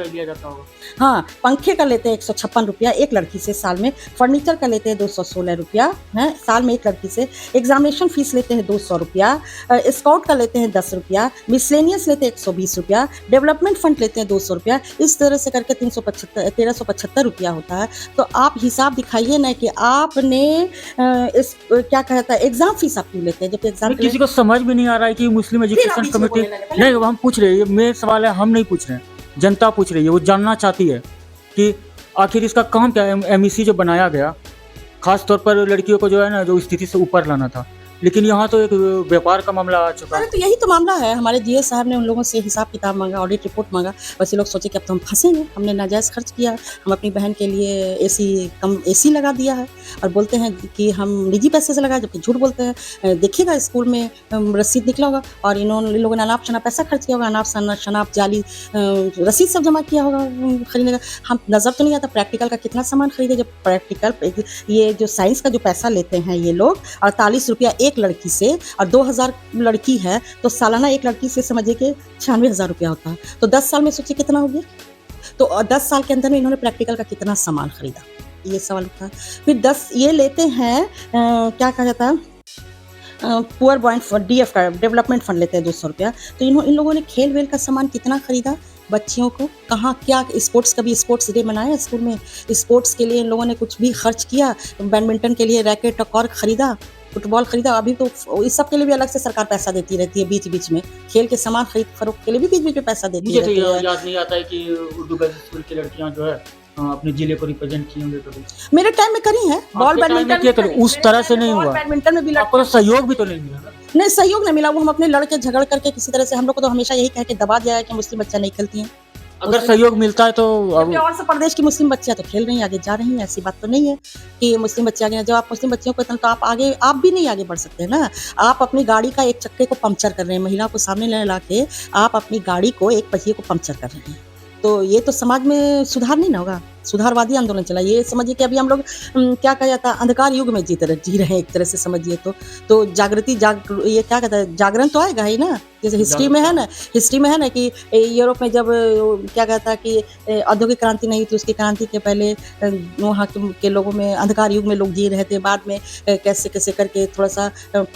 हाँ पंखे का लेते हैं 156 रुपया एक लड़की से साल में, फर्नीचर का लेते हैं 216 रुपया है साल में एक लड़की से, एग्जामिनेशन फीस लेते हैं 200 रुपया, स्काउट का लेते हैं 10 रुपया, मिसलेनियस लेते हैं 120 रुपया, डेवलपमेंट फंड लेते हैं 200 रुपया, इस तरह से करके 1375 रुपया होता है। तो आप हिसाब दिखाइए ना कि आपने इस क्या कहता है एग्जाम फीस आप क्यों लेते हैं, जब एग्जाम किसी को समझ में नहीं आ रहा है कि मुस्लिम एजुकेशन कमेटी, नहीं हम पूछ रहे हैं, मेरे सवाल है, हम नहीं पूछ रहे हैं, जनता पूछ रही है, वो जानना चाहती है कि आखिर इसका काम क्या है। एमईसी जो बनाया गया खास तौर पर लड़कियों को जो है ना, जो स्थिति से ऊपर लाना था, लेकिन यहाँ तो एक व्यापार का मामला आ चुका है। तो यही तो मामला है, हमारे जीएस साहब ने उन लोगों से हिसाब किताब मांगा, ऑडिट रिपोर्ट मांगा, बस ये लोग सोचे कि अब तो हम फंसेंगे, हमने नाजायज़ खर्च किया, हम अपनी बहन के लिए एसी लगा दिया है और बोलते हैं कि हम निजी पैसे से लगाए, जबकि झूठ बोलते हैं। देखिएगा स्कूल में रसीद निकला होगा और इन लोगों ने अनाप शनाप पैसा खर्च किया होगा, अनाप शनाप जाली रसीद सब जमा किया होगा खरीदने का। हम नज़र तो नहीं आता प्रैक्टिकल का कितना सामान खरीदे, जब प्रैक्टिकल ये जो साइंस का जो पैसा लेते हैं ये लोग 48 रुपया एक लड़की से और 2000 लड़की है तो सालाना एक लड़की से समझिए कि 96,000 रुपया होता है। तो 10 साल में सोचिए कितना हो गया। तो 10 साल के अंदर में इन्होंने प्रैक्टिकल का कितना सामान खरीदा, ये सवाल उठा। फिर 10 ये लेते हैं क्या कहा जाता है पुअर बॉइंट डीएफ का डेवलपमेंट फंड लेते हैं 200 रुपया। तो इन लोगों ने खेल वेल का सामान कितना खरीदा बच्चियों को, कहाँ क्या स्पोर्ट्स का भी स्पोर्ट्स डे मनाया स्कूल में, स्पोर्ट्स के लिए इन लोगों ने कुछ भी खर्च किया, बैडमिंटन के लिए रैकेट और कॉर्क खरीदा, फुटबॉल खरीदा। अभी तो इस सब के लिए भी अलग से सरकार पैसा देती रहती है, बीच बीच में खेल के सामान खरीद फरोख्त के लिए भी बीच बीच में पैसा देती रहती है। मुझे तो याद नहीं आता है कि उर्दू गर्ल्स स्कूल की लड़कियां जो है अपने जिले को रिप्रेजेंट किए होंगे कभी। मेरे टाइम में करी है, बॉल बैडमिंटन उस तरह से नहीं हुआ, बैडमिंटन में भी आपको सहयोग भी तो नहीं मिला ना? नहीं सहयोग नहीं मिला, वो हम अपने लड़के झगड़ करके किसी तरह से, हम लोग को तो हमेशा यही कह के दबा दिया है कि मुस्लिम बच्चा नहीं खेलती हैं। अगर सहयोग मिलता है तो और से प्रदेश की मुस्लिम बच्चियां तो खेल रही हैं, आगे जा रही हैं, ऐसी बात तो नहीं है कि मुस्लिम बच्चे आगे। जब आप मुस्लिम बच्चियों को तो आप भी नहीं आगे बढ़ सकते ना। आप अपनी गाड़ी का एक चक्के को पंक्चर कर रहे हैं, महिला को सामने ला के आप अपनी गाड़ी को एक पहिए को पंक्चर कर रहे हैं, तो ये तो समाज में सुधार नहीं ना होगा। सुधारवादी आंदोलन चला, ये समझिए कि अभी हम लोग क्या कहा जाता है अंधकार युग में जी रहे हैं एक तरह से समझिए। तो ये क्या कहता है जागरण तो आएगा ही ना, जैसे हिस्ट्री में है ना कि यूरोप में जब क्या कहता है कि औद्योगिक क्रांति नहीं थी, उसकी क्रांति के पहले वहाँ के लोगों में अंधकार युग में लोग जी रहे थे। बाद में कैसे कैसे करके थोड़ा सा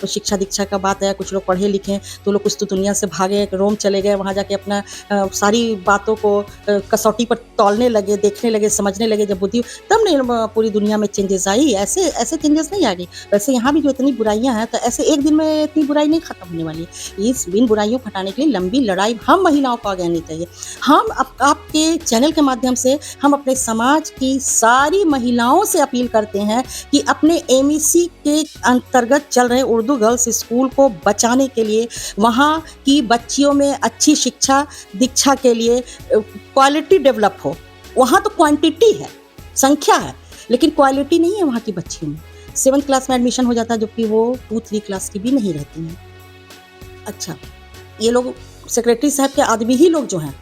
शिक्षा दीक्षा का बात आया, कुछ लोग पढ़े लिखे तो लोग कुछ तो दुनिया से भागे, रोम चले गए, वहाँ जाके अपना सारी बातों को कसौटी पर तौलने लगे, देखने लगे, समझने लगे जब बुद्धि, तब नहीं पूरी दुनिया में चेंजेस आई। ऐसे चेंजेस नहीं आ गई। वैसे यहाँ भी जो इतनी बुराइयां हैं तो ऐसे एक दिन में इतनी बुराई नहीं खत्म होने वाली। इस इन बुराइयों को हटाने के लिए लंबी लड़ाई हम महिलाओं को आगे आनी चाहिए। हम आपके चैनल के माध्यम से हम अपने समाज की सारी महिलाओं से अपील करते हैं कि अपने एमईसी के अंतर्गत चल रहे उर्दू गर्ल्स स्कूल को बचाने के लिए, वहाँ की बच्चियों में अच्छी शिक्षा दीक्षा के लिए क्वालिटी डेवलप हो। वहाँ तो क्वांटिटी है, संख्या है, लेकिन क्वालिटी नहीं है वहाँ की बच्चियों में। 7th क्लास में एडमिशन हो जाता है जबकि वो 2-3 क्लास की भी नहीं रहती हैं। अच्छा, ये लोग सेक्रेटरी साहब के आदमी ही लोग जो हैं,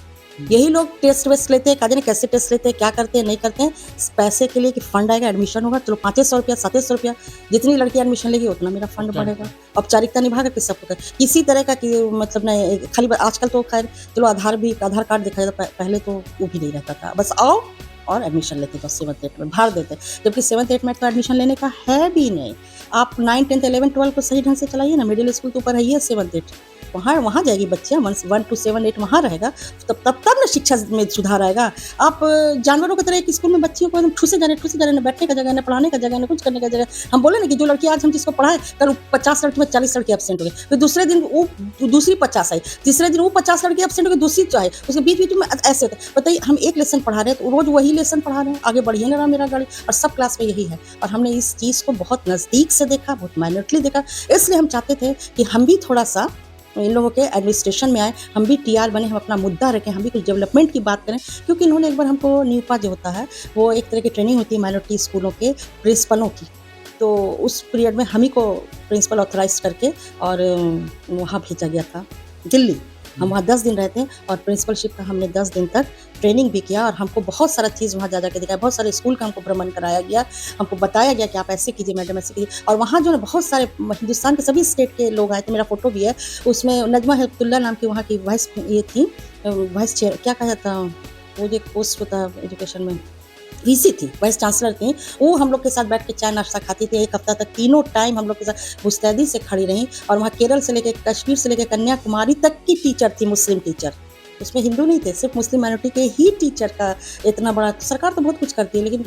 यही लोग टेस्ट वेस्ट लेते हैं, काजे ने कैसे टेस्ट लेते हैं, क्या करते हैं नहीं करते हैं, पैसे के लिए कि फंड आएगा एडमिशन होगा, चलो 500 रुपया 700 रुपया, जितनी लड़की एडमिशन लेगी उतना मेरा फंड बढ़ेगा, औपचारिकता निभा करके सब कुछ किसी तरह का कि मतलब नहीं। खाली आजकल तो खैर चलो आधार कार्ड दिखाया था, पहले तो वो भी नहीं रहता था, बस आओ और एडमिशन लेते तो 7th 8th में भर देते, जबकि 7th 8th में तो एडमिशन लेने का है भी नहीं। आप 9th 10th 11th 12 को सही ढंग से चलाइए ना, मिडिल स्कूल तो ऊपर है ही है 7th 8th, वहाँ जाएगी बच्चियाँ 1 to 7 8 वहाँ रहेगा, तब ना शिक्षा में सुधार आएगा। आप जानवरों की तरह एक स्कूल में बच्चियों को एकदम ठूसे जा रहे, ना बैठने का जगह, ना पढ़ाने का जगह, ना कुछ करने का जगह। हम बोले ना कि जो लड़की आज हम जिसको पढ़ाए कल 50 लड़की में 40 लड़की एब्सेंट हो गई, फिर दूसरे दिन वो दूसरी 50 आई, तीसरे दिन वो 50 लड़की एब्सेंट हो गई, दूसरी चाहे उसके बीच में ऐसे होता है। बताइए, हम एक लेसन पढ़ा रहे हैं तो रोज वही लेसन पढ़ा रहे हैं, आगे बढ़िए ना रहा मेरा गाड़ी, और सब क्लास में यही है। और हमने इस चीज़ को बहुत नज़दीक से देखा, बहुत माइनरली देखा, इसलिए हम चाहते थे कि हम भी थोड़ा सा इन लोगों के एडमिनिस्ट्रेशन में आए, हम भी टीआर बने, हम अपना मुद्दा रखें, हम भी कुछ डेवलपमेंट की बात करें। क्योंकि इन्होंने एक बार हमको न्यूपा जो होता है वो एक तरह की ट्रेनिंग होती है माइनॉरिटी स्कूलों के प्रिंसिपलों की, तो उस पीरियड में हम ही को प्रिंसिपल ऑथराइज करके और वहाँ भेजा गया था दिल्ली। हम वहाँ 10 दिन रहते हैं और प्रिंसिपलशिप का हमने 10 दिन तक ट्रेनिंग भी किया और हमको बहुत सारा चीज़ वहाँ जा के दिखाया, बहुत सारे स्कूल का हमको भ्रमण कराया गया, हमको बताया गया कि आप ऐसे कीजिए मैडम, ऐसे कीजिए। और वहाँ जो है बहुत सारे हिंदुस्तान के सभी स्टेट के लोग आए थे, मेरा फ़ोटो भी है उसमें। नजमा हेपतुल्ला नाम की वहाँ की वाइस ये थी, वाइस चेयर क्या कहा जाता, वो जो पोस्ट होता है एजुकेशन में, वीसी थी, वाइस चांसलर थी। वो हम लोग के साथ बैठ के चाय नाश्ता खाती थी। 1 हफ्ता तक तीनों टाइम हम लोग के साथ मुस्तैदी से खड़ी रहीं। और वहाँ केरल से लेके कश्मीर से लेके कन्याकुमारी तक की टीचर थी, मुस्लिम टीचर, उसमें हिंदू नहीं थे, सिर्फ मुस्लिम माइनॉरिटी के ही टीचर का इतना बड़ा। सरकार तो बहुत कुछ करती है लेकिन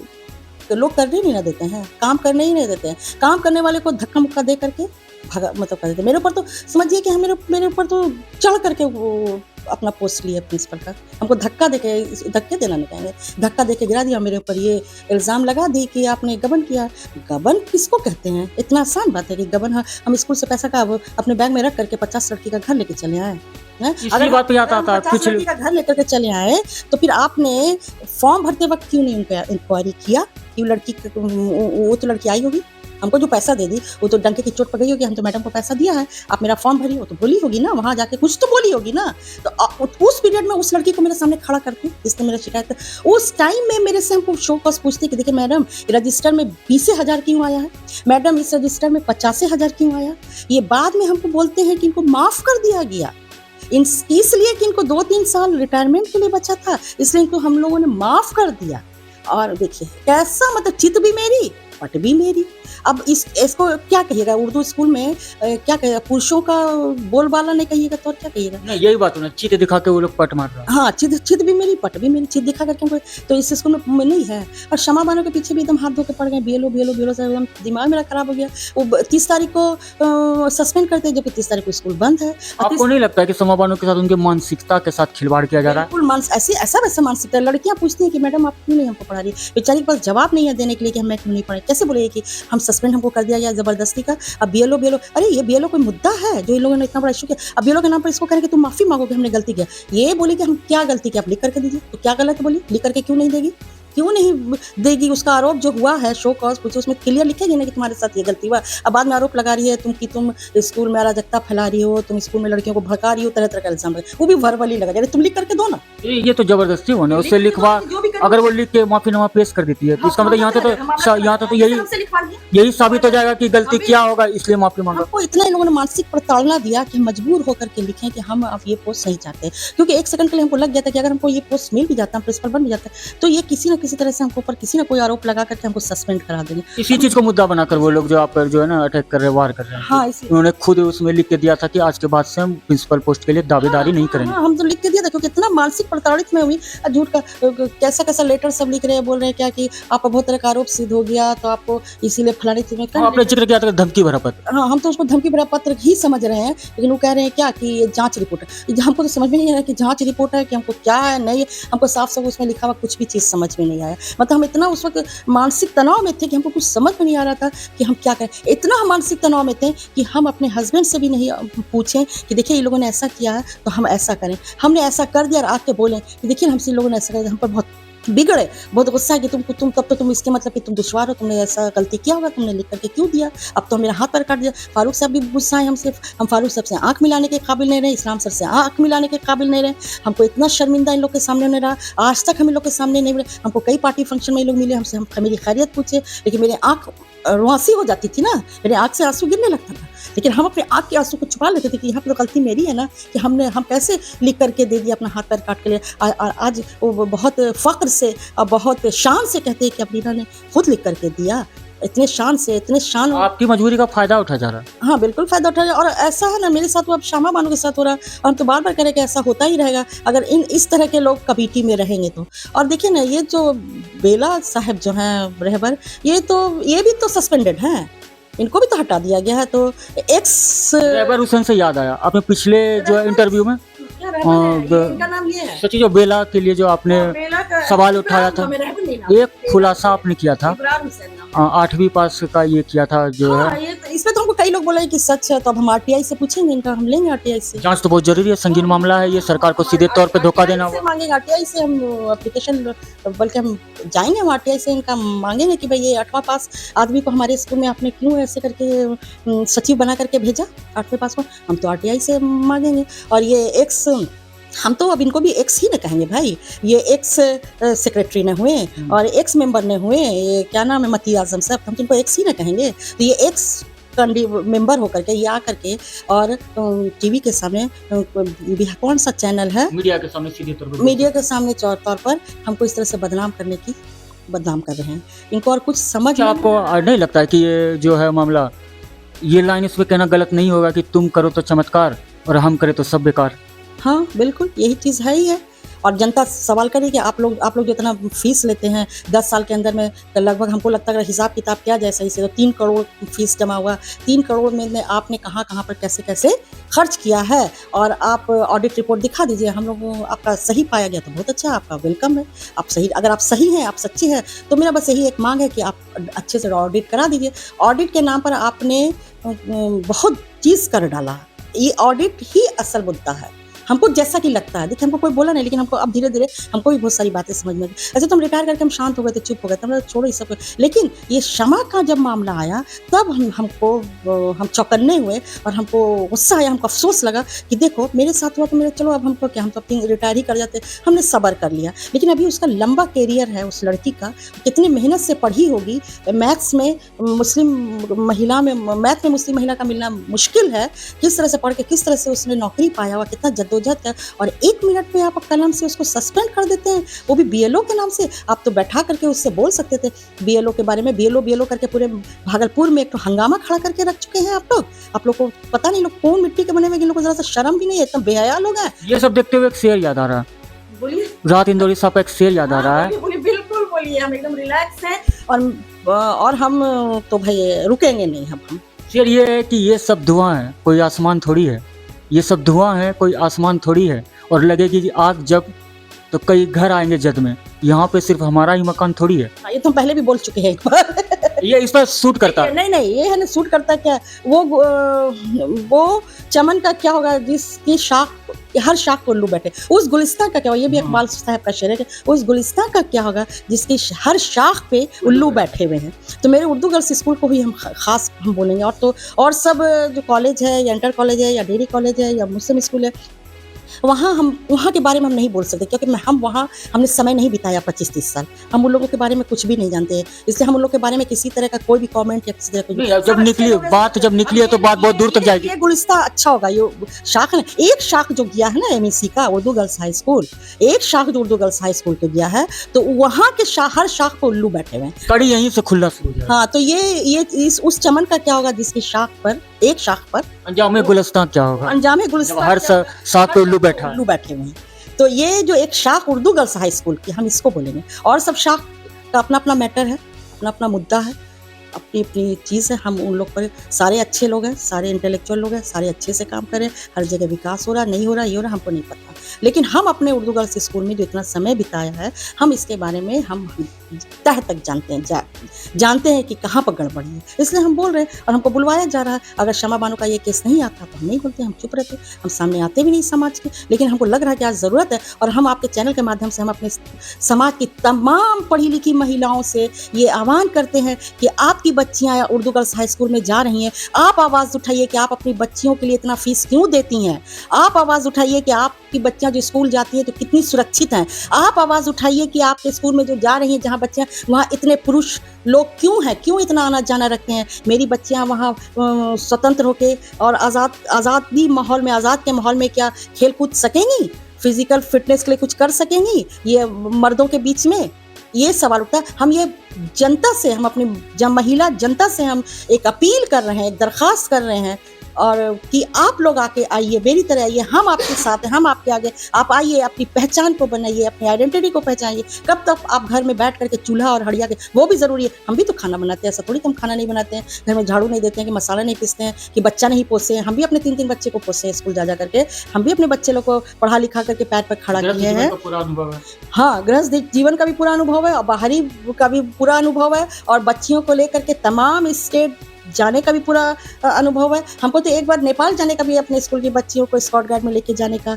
लोग करने नहीं ना देते हैं, काम करने ही नहीं देते हैं। काम करने वाले को धक्का मुक्का दे करके भगा मतलब कर देते। मेरे ऊपर तो समझिए कि मेरे ऊपर तो चढ़ करके वो अपना पोस्ट लिया प्रिंसिपल का, हमको धक्के देना नहीं कहेंगे, धक्का दे के गिरा दिया। मेरे ऊपर ये इल्ज़ाम लगा दी कि आपने गबन किया। गबन किसको कहते हैं? इतना आसान बात है कि गबन, हम स्कूल से पैसा का अपने बैग में रख करके 50 लड़की का घर लेके चले आए। इसी बात पे आता था, 50 लड़की का घर लेकर के चले आए तो फिर आपने फॉर्म भरते वक्त क्यों नहीं उनका इंक्वायरी किया कि वो तो लड़की आई होगी, हमको जो पैसा दे दी वो तो डंके की चोट पड़ गई होगी, हम तो मैडम को पैसा दिया है, आप मेरा फॉर्म भरी, वो तो बोली होगी ना, वहाँ जाके कुछ तो बोली होगी ना। तो उस पीरियड में उस लड़की को मेरे सामने खड़ा करती जिसने मेरा शिकायत, उस टाइम में मेरे से हमको शो कॉस पूछती कि देखिए मैडम रजिस्टर में 20,000 क्यों आया है, मैडम इस रजिस्टर में 85,000 क्यों आया। ये बाद में हमको बोलते हैं कि इनको माफ़ कर दिया गया, इसलिए कि इनको 2-3 साल रिटायरमेंट के लिए बचा था, इसलिए इनको हम लोगों ने माफ़ कर दिया। और देखिए कैसा मतलब चित भी मेरी पट भी मेरी। अब इसको क्या कहिएगा, उर्दू स्कूल में क्या कहिएगा, पुरुषों का बोलबाला नहीं कहिएगा तो और क्या कहिएगा। नहीं यही बात होना, चित दिखा के वो लोग पट मार रहा है। हाँ, चित भी मेरी पट भी मेरी, चित दिखा करके हमको तो इस स्कूल में नहीं है। और क्षमा बानो के पीछे भी एकदम हाथ धो के पड़ गए, बीएलओ से एकदम दिमाग मेरा खराब हो गया। वो 30 तारीख को सस्पेंड करते हैं जबकि 30 तारीख को स्कूल बंद है। आपको नहीं लगता है कि क्षमा बानो के साथ उनके मानसिकता के साथ खिलवाड़ किया जा रहा है? बिल्कुल ऐसा वैसा मानसिकता। लड़कियां पूछती हैं कि मैडम आप क्यों नहीं हमको पढ़ा रही, बेचारी के पास जवाब नहीं है देने के लिए कि मैं क्यों नहीं पढ़ाई। कैसे बोलेगी कि हम सस्पेंड हमको कर दिया गया जबरदस्ती का। अब बीएलओ, अरे ये बीएलओ कोई मुद्दा है जो इन लोगों ने इतना बड़ा इशू किया। अब बीएलओ के नाम पर इसको कहेंगे तुम माफी मांगो कि हमने गलती किया। ये बोली कि हम क्या गलती किया, आप लिख करके दीजिए। तो क्या गलत बोली, लिख करके क्यों नहीं देगी, क्यों नहीं देगी? उसका आरोप जो हुआ है शो कॉज पूछो, उसमें क्लियर लिखेगी ना कि तुम्हारे साथ ये गलती हुआ। अब बाद में आरोप लगा रही है तुम स्कूल में अराजकता फैला रही हो, तुम स्कूल में लड़कियों को भड़का रही हो, तरह तरह का इल्जाम लगा, वो भी वर्बली लगा। तुम लिख करके दो ना। ये तो जबरदस्ती होने, उससे लिखवा, अगर वो लिख के माफीनामा पेश कर देती है तो इसका मतलब यहाँ तो यही साबित हो जाएगा कि गलती क्या होगा, इसलिए माफी मांगा। हमको इतना इन लोगों ने मानसिक प्रताड़ना दिया कि मजबूर होकर के लिखें कि हम अब ये पोस्ट नहीं चाहते, क्योंकि एक सेकंड के लिए हमको लग गया था कि अगर हमको ये पोस्ट मिल भी जाता, प्रिंसिपल बन भी जाता, तो ये किसी न किसी तरह से हमको ऊपर किसी न कोई आरोप लगा करके हमको सस्पेंड करा देंगे। इसी चीज को मुद्दा बनाकर वो लोग जो आप पर जो है ना अटैक कर रहे हैं, वार कर रहे हैं। हाँ, उन्होंने खुद उसमें लिख के दिया था कि आज के बाद से हम प्रिंसिपल पोस्ट के लिए दावेदारी नहीं करेंगे। हाँ, हम तो लिख के दिया था क्योंकि इतना मानसिक प्रताड़ित मैं हुई। झूठ का कैसा लेटर सब लिख रहे हैं, बोल रहे हैं क्या कि आप बहुत तरह का आरोप सिद्ध हो गया तो आपको इसीलिए फलानी चीज में आपने जिक्र किया था धमकी भरा पत्र। हाँ, हम तो उसको धमकी भरा पत्र ही समझ रहे हैं, लेकिन वो कह रहे हैं क्या कि ये जांच रिपोर्ट है। हमको तो समझ में नहीं आ रहा कि जांच रिपोर्ट है कि हमको क्या है नहीं है। हमको साफ साफ उसमें लिखा हुआ कुछ भी चीज़ समझ में नहीं आया। मतलब हम इतना उस वक्त मानसिक तनाव में थे कि हमको कुछ समझ में नहीं आ रहा था कि हम क्या करें। इतना हम मानसिक तनाव में थे कि हम अपने हस्बैंड से भी नहीं पूछें कि देखिए ये लोगों ने ऐसा किया है तो हम ऐसा करें। हमने ऐसा कर दिया और आके बोलें कि देखिए हमसे लोगों ने ऐसा कर दिया, हम पर बहुत बिगड़े, बहुत गुस्सा है कि तुम तब तो तुम इसके मतलब कि तुम दुश्वार हो, तुमने ऐसा गलती किया होगा, तुमने लिख करके क्यों दिया, अब तो मेरा हाथ पैर काट दिया। फारूक साहब भी गुस्सा है हमसे, हम फारूक साहब से आंख मिलाने के काबिल नहीं रहे, इस्लाम सर से आंख मिलाने के काबिल नहीं रहे। हमको इतना शर्मिंदा इन लोग के सामने नहीं रहा, आज तक हम इन लोग के सामने नहीं मिले। हमको कई पार्टी फंक्शन में ये लोग मिले, हमसे मेरी खैरियत पूछे, लेकिन मेरी आंख रुआसी हो जाती थी ना, मेरे आंख से आंसू गिरने लगता था। लेकिन हम अपने आंख के आंसू को छुपा लेते थे कि यहाँ पे तो गलती मेरी है ना, कि हम कैसे लिख करके दे दिया अपना हाथ पैर काट के लिए। आज वो बहुत फख्र से और बहुत शान से कहते हैं कि अपनी ने खुद लिख करके दिया, इतने शान। आपकी मजबूरी का फायदा उठा जा रहा है। हाँ, बिल्कुल फायदा उठा रहा है। और ऐसा है ना, मेरे साथ वो अब शामा बानो के साथ हो रहा है और हम तो बार बार कह रहे कि ऐसा होता ही रहेगा अगर इस तरह के लोग कमेटी में रहेंगे तो। और देखिए ना, ये जो बेला साहब जो हैं रहबर, ये भी तो सस्पेंडेड हैं, इनको भी तो हटा दिया गया है। तो एक्स रहबर हुसैन से याद आया, आपने पिछले जो इंटरव्यू में सची जो बेला के लिए जो आपने सवाल उठाया था, एक खुलासा आपने किया था, 8वीं पास का ये किया था जो है। इसमें तो हमको कई लोग बोले कि सच है, तो अब हम आरटीआई से पूछेंगे इनका, हम लेंगे आरटीआई से। जांच तो बहुत जरूरी है, संगीन मामला है ये, सरकार को सीधे तौर पे धोखा देना से होगा। मांगेंगे आरटीआई से हम एप्लीकेशन, बल्कि हम जाएंगे हम आरटीआई से इनका मांगेंगे कि भाई ये 8वां पास आदमी को हमारे स्कूल में आपने क्यों ऐसे करके सचिव बना करके भेजा 8वें पास को, हम तो आरटीआई से मांगेंगे। और ये एक्स, हम तो अब इनको भी एक्स ही ना कहेंगे भाई, ये एक्स सेक्रेटरी ने हुए और एक्स मेंबर ने हुए, ये क्या नाम है मती आजम साहब, हम तो इनको एक्स ही ना कहेंगे। तो ये एक्स मेंबर होकर के ये आ करके और टीवी के सामने कौन सा चैनल है, मीडिया के सामने सीधे तौर पे मीडिया के सामने तौर पर हमको इस तरह से बदनाम कर रहे हैं। इनको और कुछ समझ क्या आपको नहीं लगता है कि ये जो है मामला, ये लाइन इस पे कहना गलत नहीं होगा कि तुम करो तो चमत्कार और हम करें तो सब बेकार? हाँ बिल्कुल, यही चीज़ है ही है। और जनता सवाल करे कि आप लोग जो इतना फीस लेते हैं 10 साल के अंदर में, तो लगभग हमको लगता है हिसाब किताब क्या जाए सही से, तो 3 करोड़ फीस जमा हुआ, 3 करोड़ में आपने कहाँ पर कैसे खर्च किया है, और आप ऑडिट रिपोर्ट दिखा दीजिए। हम लोग आपका सही पाया गया तो बहुत अच्छा, आपका वेलकम है। आप सही, अगर आप सही हैं, आप सच्चे हैं, तो मेरा बस यही एक मांग है कि आप अच्छे से ऑडिट करा दीजिए। ऑडिट के नाम पर आपने बहुत चीज़ कर डाला, ये ऑडिट ही असल मुद्दा है। हमको जैसा कि लगता है, देखिए हमको कोई बोला नहीं, लेकिन हमको अब धीरे धीरे हमको भी बहुत सारी बातें समझ में आई। ऐसे तो हम रिटायर करके हम शांत हो गए थे, चुप हो गए थे, हमने छोड़ो ये सब, लेकिन ये क्षमा का जब मामला आया तब हम चौकन्ने हुए और हमको गुस्सा आया, हमको अफसोस लगा कि देखो मेरे साथ हुआ तो मेरे, चलो अब हमको क्या, हम तो अपनी रिटायर ही कर जाते, हमने सब्र कर लिया। लेकिन अभी उसका लंबा कैरियर है उस लड़की का, कितनी मेहनत से पढ़ी होगी, मैथ्स में मुस्लिम महिला में, मैथ में मुस्लिम महिला का मिलना मुश्किल है, किस तरह से पढ़ के किस तरह से उसने नौकरी पाया हुआ, कितना जद्दोजहद कर, और 1 मिनट में आप कलम से उसको सस्पेंड कर देते हैं, वो भी बीएलओ के नाम से। आप तो बैठा करके उससे बोल सकते थे बीएलओ के बारे में, बीएलओ करके पूरे भागलपुर में एक तो हंगामा खड़ा करके रख चुके हैं आप लोग को पता नहीं लोग कौन मिट्टी के बने हुए, इन लोगों को जरा सा शर्म भी नहीं है, इतना बेहया लोग हैं। ये सब देखते हुए एक शेर याद आ रहा है, बोलिए, रात इंदौरी साहब का एक शेर याद आ रहा है। बोलिए, बिल्कुल बोलिए, हम एकदम रिलैक्स हैं और हम तो भाई रुकेंगे नहीं। हम शेर ये है कि ये सब धुआं है, कोई आसमान थोड़ी है, ये सब धुआं है, कोई आसमान थोड़ी है, और लगेगी कि आग जब तो कई घर आएंगे जद में, यहाँ पे सिर्फ हमारा ही मकान थोड़ी है। ये तो हम पहले भी बोल चुके हैं एक बार। ये इस पर सूट करता है? नहीं, ये है ना सूट करता है क्या, वो चमन का क्या होगा जिसकी शाख, हर शाख को उल्लू बैठे, उस गुलिस्तान का क्या होगा, ये भी इकबाल साहब का शेर है कि उस गुलिस्तान का क्या होगा जिसकी हर शाख पे उल्लू बैठे हुए हैं। तो मेरे उर्दू गर्ल्स स्कूल को भी हम खास हम बोलेंगे, और सब जो कॉलेज है या इंटर कॉलेज है या डिग्री कॉलेज है या मुस्लिम स्कूल है, वहाँ के बारे में हम नहीं बोल सकते, क्योंकि हमने समय नहीं बिताया 25-30 साल, हम उन लोगों के बारे में कुछ भी नहीं जानते हैं, इसलिए हम उन लोग के बारे में किसी तरह का कोई भी कमेंट या किसी तरह का जब निकली है तो बात बहुत दूर तक जाएगी। ये गुलिस्ता अच्छा होगा, ये शाख ने एक शाख जो गया है ना एमएससी का उर्दू गर्ल्स हाई स्कूल, एक शाख जो उर्दू गर्ल्स हाई स्कूल के गया है, तो वहाँ के हर शाख को उल्लू बैठे हुए हैं, कड़ी यहीं से खुलना शुरू हो जाएगा। हाँ, तो ये उस चमन का क्या होगा जिसकी शाख पर, एक शाख पर अंजामे गुलिस्तान क्या होगा, अंजामे गुलिस्तान, हर शाख पे उल्लू बैठे हुए हैं। तो ये जो एक शाख उर्दू गर्ल्स हाई स्कूल की, हम इसको बोलेंगे, और सब शाख का अपना अपना मैटर है, अपना अपना मुद्दा है, अपनी अपनी चीज़ है। हम उन लोग पर सारे अच्छे लोग हैं, सारे इंटेलेक्चुअल लोग हैं, सारे अच्छे से काम करें, हर जगह विकास हो रहा, नहीं हो रहा, ये हो रहा, हमको नहीं पता, लेकिन हम अपने उर्दू गर्ल्स स्कूल में जो इतना समय बिताया है, हम इसके बारे में हम तह तक जानते हैं कि कहाँ पर गड़बड़ी है, इसलिए हम बोल रहे हैं और हमको बुलवाया जा रहा है। अगर शमा बानो का ये केस नहीं आता तो हम नहीं बोलते, हम चुप रहते, हम सामने आते भी नहीं समाज के, लेकिन हमको लग रहा है कि आज ज़रूरत है, और हम आपके चैनल के माध्यम से हम अपने समाज की तमाम पढ़ी लिखी महिलाओं से ये आह्वान करते हैं कि आपकी बच्चियाँ उर्दू गर्ल्स हाई स्कूल में जा रही हैं, आप आवाज़ उठाइए कि आप अपनी बच्चियों के लिए इतना फीस क्यों देती हैं, आप आवाज़ उठाइए कि आपकी बच्चियाँ जो स्कूल जाती हैं तो कितनी सुरक्षित हैं, आप आवाज़ उठाइए कि आपके स्कूल में जो जा रही हैं जहाँ बच्चियाँ, वहाँ इतने पुरुष लोग क्यों हैं, क्यों इतना आना जाना रखते हैं, मेरी बच्चियाँ वहाँ स्वतंत्र होके और आज़ादी माहौल में, आज़ाद के माहौल में क्या खेल कूद सकेंगी, फिजिकल फिटनेस के लिए कुछ कर सकेंगी ये मर्दों के बीच में, ये सवाल उठता है। हम ये जनता से, हम अपनी महिला जनता से हम एक अपील कर रहे हैं, एक दरख्वास्त कर रहे हैं, और कि आप लोग आके आइए, मेरी तरह आइए, हम आपके साथ हैं, हम आपके आगे, आप आइए, अपनी पहचान को बनाइए, अपनी आइडेंटिटी को पहचानिए। कब तक आप घर में बैठ करके चूल्हा और हड़िया के, वो भी ज़रूरी है, हम भी तो खाना बनाते हैं, ऐसा थोड़ी कि हम खाना नहीं बनाते हैं, घर में झाड़ू नहीं देते हैं, कि मसाला नहीं पीसते हैं, कि बच्चा नहीं पोसते हैं, हम भी अपने 3-3 बच्चे को पोसते हैं स्कूल जा करके, हम भी अपने बच्चे लोग को पढ़ा लिखा करके पैर पर खड़ा किए हैं। हाँ, गृहस्थ जीवन का भी पूरा अनुभव है और बाहरी का भी पूरा अनुभव है, और बच्चियों को लेकर के तमाम स्टेट जाने का भी पूरा अनुभव है। हमको तो एक बार नेपाल जाने का भी अपने स्कूल की बच्चियों को स्काउट गाइड में लेके जाने का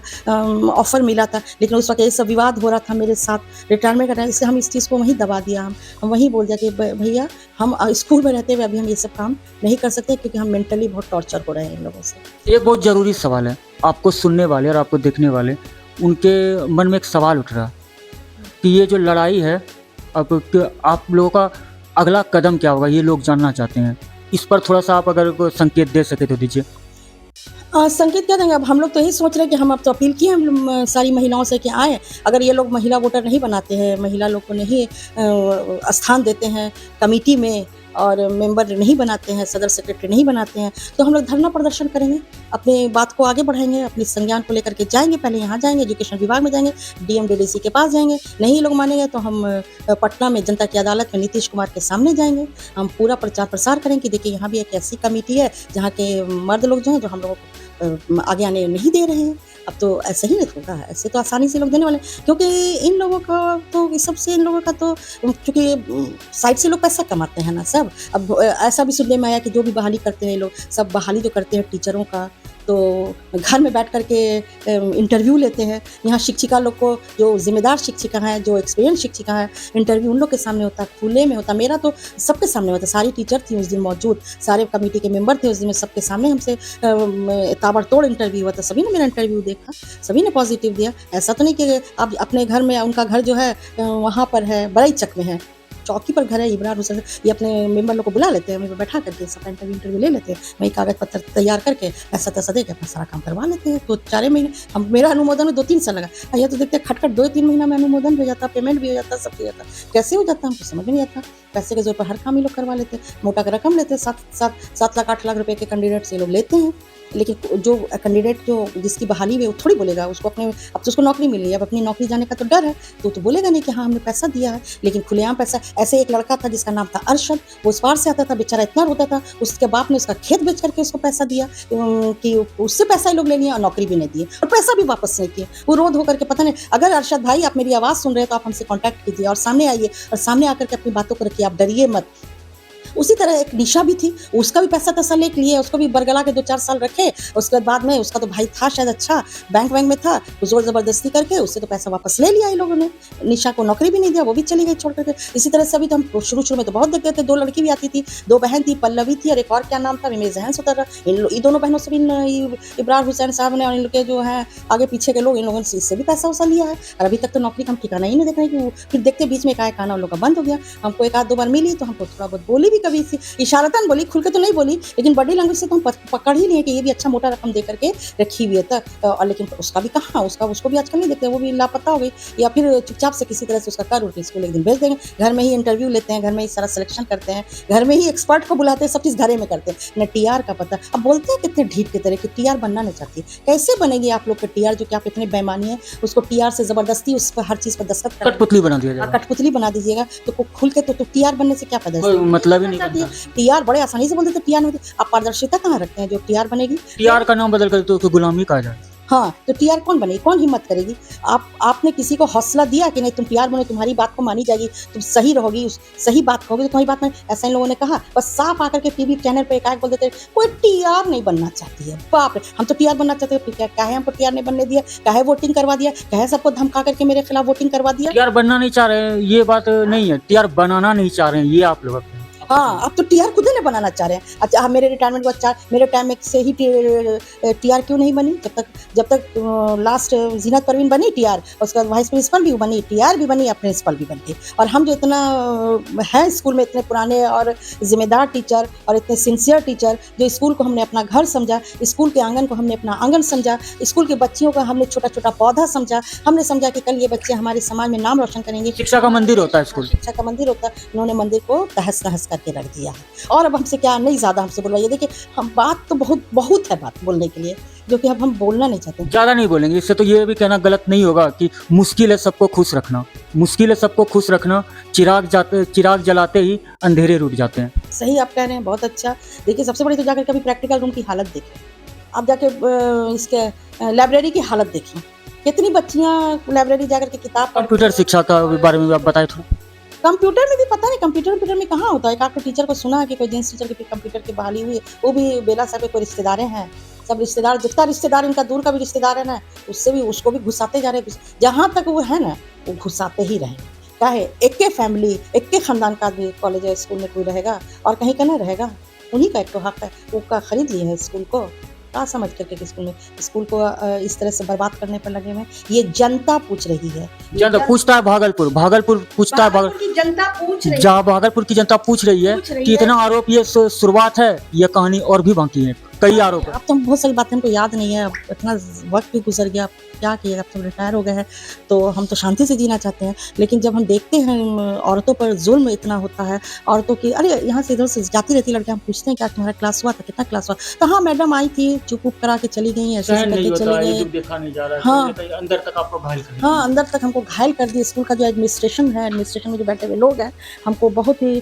ऑफ़र मिला था, लेकिन उस वक़्त ये सब विवाद हो रहा था मेरे साथ रिटायरमेंट का टाइम, इसलिए हम इस चीज़ को वहीं दबा दिया। हम वहीं बोल दिया कि भैया हम स्कूल में रहते हुए अभी हम ये सब काम नहीं कर सकते, क्योंकि हम मेंटली बहुत टॉर्चर हो रहे हैं इन लोगों से। एक बहुत ज़रूरी सवाल है, आपको सुनने वाले और आपको देखने वाले, उनके मन में एक सवाल उठ रहा है कि ये जो लड़ाई है, अब आप लोगों का अगला कदम क्या होगा, ये लोग जानना चाहते हैं। इस पर थोड़ा-सा आप अगर कोई संकेत दे सकें तो दीजिए। संकेत क्या देंगे, अब हम लोग तो यही सोच रहे हैं कि हम अब तो अपील किए हम सारी महिलाओं से कि आएँ, अगर ये लोग महिला वोटर नहीं बनाते हैं, महिला लोग को नहीं स्थान देते हैं कमेटी में और मेंबर नहीं बनाते हैं, सदर सेक्रेटरी नहीं बनाते हैं, तो हम लोग धरना प्रदर्शन करेंगे, अपनी बात को आगे बढ़ाएँगे, अपनी संज्ञान को लेकर के जाएँगे, पहले यहाँ जाएँगे, एजुकेशन विभाग में जाएँगे, डीएम, डीडीसी के पास जाएँगे, नहीं ये लोग मानेंगे तो हम पटना में जनता की अदालत में नीतीश कुमार के सामने जाएँगे, हम पूरा प्रचार प्रसार करेंगे कि देखिए यहाँ भी एक ऐसी कमेटी है, जहाँ के मर्द लोग जो हैं, जो हम लोगों को आगे आने नहीं दे रहे हैं। अब तो ऐसे ही नहीं होगा, ऐसे तो आसानी से लोग देने वाले हैं, क्योंकि इन लोगों का तो इस सबसे इन लोगों का तो क्योंकि साइड से लोग पैसा कमाते हैं ना सब। अब ऐसा भी सुनने में आया कि जो भी बहाली करते हैं ये लोग, सब बहाली जो करते हैं टीचरों का, तो घर में बैठ कर के इंटरव्यू लेते हैं। यहाँ शिक्षिका लोग को, जो ज़िम्मेदार शिक्षिका हैं, जो एक्सपीरियंस शिक्षिका हैं, इंटरव्यू उन लोग के सामने होता है, खुले में होता। मेरा तो सबके सामने होता, सारी टीचर थी उस दिन मौजूद, सारे कमेटी के मेंबर थे उस दिन, सबके सामने हमसे ताबड़तोड़ इंटरव्यू हुआ था। सभी ने मेरा इंटरव्यू देखा, सभी ने पॉजिटिव दिया। ऐसा तो नहीं कि आप अपने घर में, उनका घर जो है वहाँ पर है, बड़ईचक में है, चौकी पर घर है इमरान हुसैन, ये अपने मेंबर लोग को बुला लेते हैं, बैठा करके सबका इंटरव्यू ले लेते हैं, वही कागज पत्र तैयार करके ऐसा तैसा दे के अपना सारा काम करवा लेते हैं। तो 4 महीने हम, मेरा अनुमोदन में 2-3 साल लगा, ये तो देखते हैं खटखट 2-3 महीना में अनुमोदन भी हो जाता, पेमेंट भी हो जाता, सब हो जाता। कैसे हो जाता हमको समझ में नहीं आता। पैसे के जोर पर हर काम ये लोग करवा लेते हैं, मोटा का रकम लेते हैं, 7 लाख 8 लाख रुपए के कैंडिडेट से लोग लेते हैं। लेकिन जो कैंडिडेट जो जिसकी बहाली में, वो थोड़ी बोलेगा, उसको अपने, अब तो उसको नौकरी मिली है, अब अपनी नौकरी जाने का तो डर है, तो बोलेगा नहीं कि हाँ हमने पैसा दिया है। लेकिन खुलेआम पैसा, ऐसे एक लड़का था जिसका नाम था अरशद, वो इस पार से आता था, बेचारा इतना रोता था, उसके बाप ने उसका खेत बेच करके उसको पैसा दिया कि उससे पैसा ही लोग ले लिया और नौकरी भी नहीं दी और पैसा भी वापस नहीं किए। वो रो धो करके, पता नहीं, अगर अरशद भाई आप मेरी आवाज़ सुन रहे हैं तो आप हमसे कॉन्टैक्ट कीजिए और सामने आइए और सामने आकर के अपनी बातों को रखिए, आप डरिए मत। उसी तरह एक निशा भी थी, उसका भी पैसा तैसा लेके लिए, उसको भी बरगला के 2-4 साल रखे, उसके बाद में उसका तो भाई था शायद अच्छा, बैंक में था, तो ज़ोर ज़बरदस्ती करके उससे तो पैसा वापस ले लिया इन लोगों ने। निशा को नौकरी भी नहीं दिया, वो भी चली गई छोड़ करके। इसी तरह से अभी तो हम शुरू में तो बहुत देखते थे, 2 लड़की भी आती थी, 2 बहन थी, पल्लवी थी और एक और क्या नाम था, मेरे ज़हन से उतर रहा। इन दोनों बहनों से भी इब्रार हुसैन साहब ने और इन लोग के जो हैं आगे पीछे के लोग, इन लोगों ने इससे भी पैसा वैसा लिया है और अभी तक तो नौकरी का हम ठिकाना ही नहीं देख रहे कि फिर देखते बीच में एकाएक आना उन लोग का बंद हो गया। हमको 1-2 बार मिली तो हमको थोड़ा बहुत बोली भी, कभी इशारतन बोली, खुल के तो नहीं बोली, लेकिन बॉडी लैंग्वेज से तो हम पकड़ ही लिए कि ये भी अच्छा मोटा रकम दे करके रखी हुई है। और लेकिन उसका भी कहाँ, उसको भी आजकल नहीं देखते, वो भी लापता हो गई, या फिर चुपचाप से किसी तरह से उसका कर उठ स्कूल एक दिन भेज देंगे। घर में ही इंटरव्यू लेते हैं, घर में ही सारा सिलेक्शन करते हैं, घर में ही एक्सपर्ट को बुलाते हैं, सब चीज़ घरे में करते हैं। न टीआर का पता। अब बोलते हैं कितने ढीठ की तरह कि टीआर बनना नहीं चाहती, कैसे बनेगी आप लोग के टीआर, जो कि आप इतने बेईमानी है, उसको टीआर से जबरदस्ती उस पर हर चीज़ पर दस्तखत कठपुतली बना दिया जाएगा, कठपुतली बना दीजिएगा, तो खुल के तो टीआर बनने से क्या फायदा है? मतलब ही नहीं बनता। टीआर बड़े आसानी से बोल देते, टीआर में आप पारदर्शिता कहाँ रखते हैं? जो टीआर बनेगी, टीआर का नाम बदल कर तो उसको गुलामी कहा जाए। हाँ, तो टीआर कौन बनेगी, कौन हिम्मत करेगी? आपने किसी को हौसला दिया कि नहीं तुम टीआर बनो, तुम्हारी बात को मानी जाएगी, तुम सही रहोगी, सही बात कहोगे तो तुम्हारी बात में, ऐसा इन लोगों ने कहा। बस साफ आकर के टीवी चैनल पे एकाएक बोल देते कोई टीआर नहीं बनना चाहती है। बाप रे, हम तो टीआर बनना चाहते हैं, काहे हमको टीआर नहीं बनने दिया, काहे वोटिंग करवा दिया, काहे सबको धमका करके मेरे खिलाफ वोटिंग करवा दिया। टीआर बनना नहीं चाह रहे हैं ये बात नहीं है, टीआर बनाना नहीं चाह रहे हैं ये आप लोग। हाँ, अब तो टीआर खुद ही बनाना चाह रहे हैं। अच्छा, मेरे रिटायरमेंट के बाद मेरे टाइम में से ही टीआर क्यों नहीं बनी? जब तक लास्ट जीनत परवीन बनी टीआर, उसके बाद वाइस प्रिंसिपल भी बनी, टीआर भी बनी, प्रिंसिपल भी बन गई। और हम जो इतना है स्कूल में, इतने पुराने और जिम्मेदार टीचर और इतने सिंसियर टीचर, जो स्कूल को हमने अपना घर समझा, स्कूल के आंगन को हमने अपना आंगन समझा, स्कूल के बच्चियों का हमने छोटा छोटा पौधा समझा, हमने समझा कि कल ये बच्चे हमारे समाज में नाम रोशन करेंगे। शिक्षा का मंदिर होता है स्कूल, शिक्षा का मंदिर होता है, उन्होंने मंदिर को तहस नहस करके रख दिया है। और अब हमसे क्या नहीं, ज़्यादा हमसे बुलवाइए। देखिए, हम बात तो बहुत है बात बोलने के लिए, जो कि अब हम बोलना नहीं चाहते। ज़्यादा नहीं बोलेंगे, इससे तो ये भी कहना गलत नहीं होगा कि मुश्किल है सबको खुश रखना, मुश्किल है सबको खुश रखना, चिराग जलाते ही अंधेरे रुक जाते हैं। सही आप कह रहे हैं, बहुत अच्छा। देखिए, सबसे बड़ी तो जाकर कभी प्रैक्टिकल रूम की हालत देखें, आप जाके इसके लाइब्रेरी की हालत देखिए, कितनी बच्चियाँ लाइब्रेरी जाकर के किताब कंप्यूटर शिक्षा का बारे में आप बताएं थोड़ा। कंप्यूटर में भी पता नहीं, कंप्यूटर में कहाँ होता है। एक आपको टीचर को सुना है कि कोई जेंट्स टीचर की कंप्यूटर की बहाली हुई है, वो भी बेला साहब के कोई रिश्तेदारें हैं। सब रिश्तेदार, जितना रिश्तेदार इनका दूर का भी रिश्तेदार है ना, उससे भी उसको भी घुसाते जा रहे। जहाँ तक वो है ना, वो घुसाते ही रहे। चाहे एक के फैमिली, एक के खानदान का आदमी कॉलेज या स्कूल में कोई रहेगा और कहीं का ना रहेगा, उन्हीं का एक तो हक है। वो का खरीद लिए है स्कूल को, क्या समझ करके कि स्कूल को इस तरह से बर्बाद करने पर लगे हुए। ये जनता पूछ रही है, जनता पूछता है, भागलपुर पूछता है, भागलपुर की जनता पूछ रही है। जहाँ भागलपुर की जनता पूछ रही है कि इतना आरोप, ये शुरुआत है, ये कहानी और भी बाकी है, कई आरोप है। अब तो बहुत सारी बातें हमको याद नहीं है, अब इतना वक्त भी गुजर गया, क्या किया, अब तो रिटायर हो गए हैं, तो हम तो शांति से जीना चाहते हैं। लेकिन जब हम देखते हैं औरतों पर जुल्म इतना होता है, औरतों की, अरे यहाँ से इधर से जाती रहती लड़कियाँ, हम पूछते हैं क्या तुम्हारा क्लास हुआ था, कितना क्लास हुआ, तो हाँ मैडम आई थी, चुप करा के चली गई, ऐसे करके चली गई। देखा नहीं जा रहा है, हाँ, अंदर तक आपको घायल कर, हाँ अंदर तक हमको घायल कर दिया। स्कूल का जो एडमिनिस्ट्रेशन है, एडमिनिस्ट्रेशन में जो बैठे हुए लोग हैं, हमको बहुत ही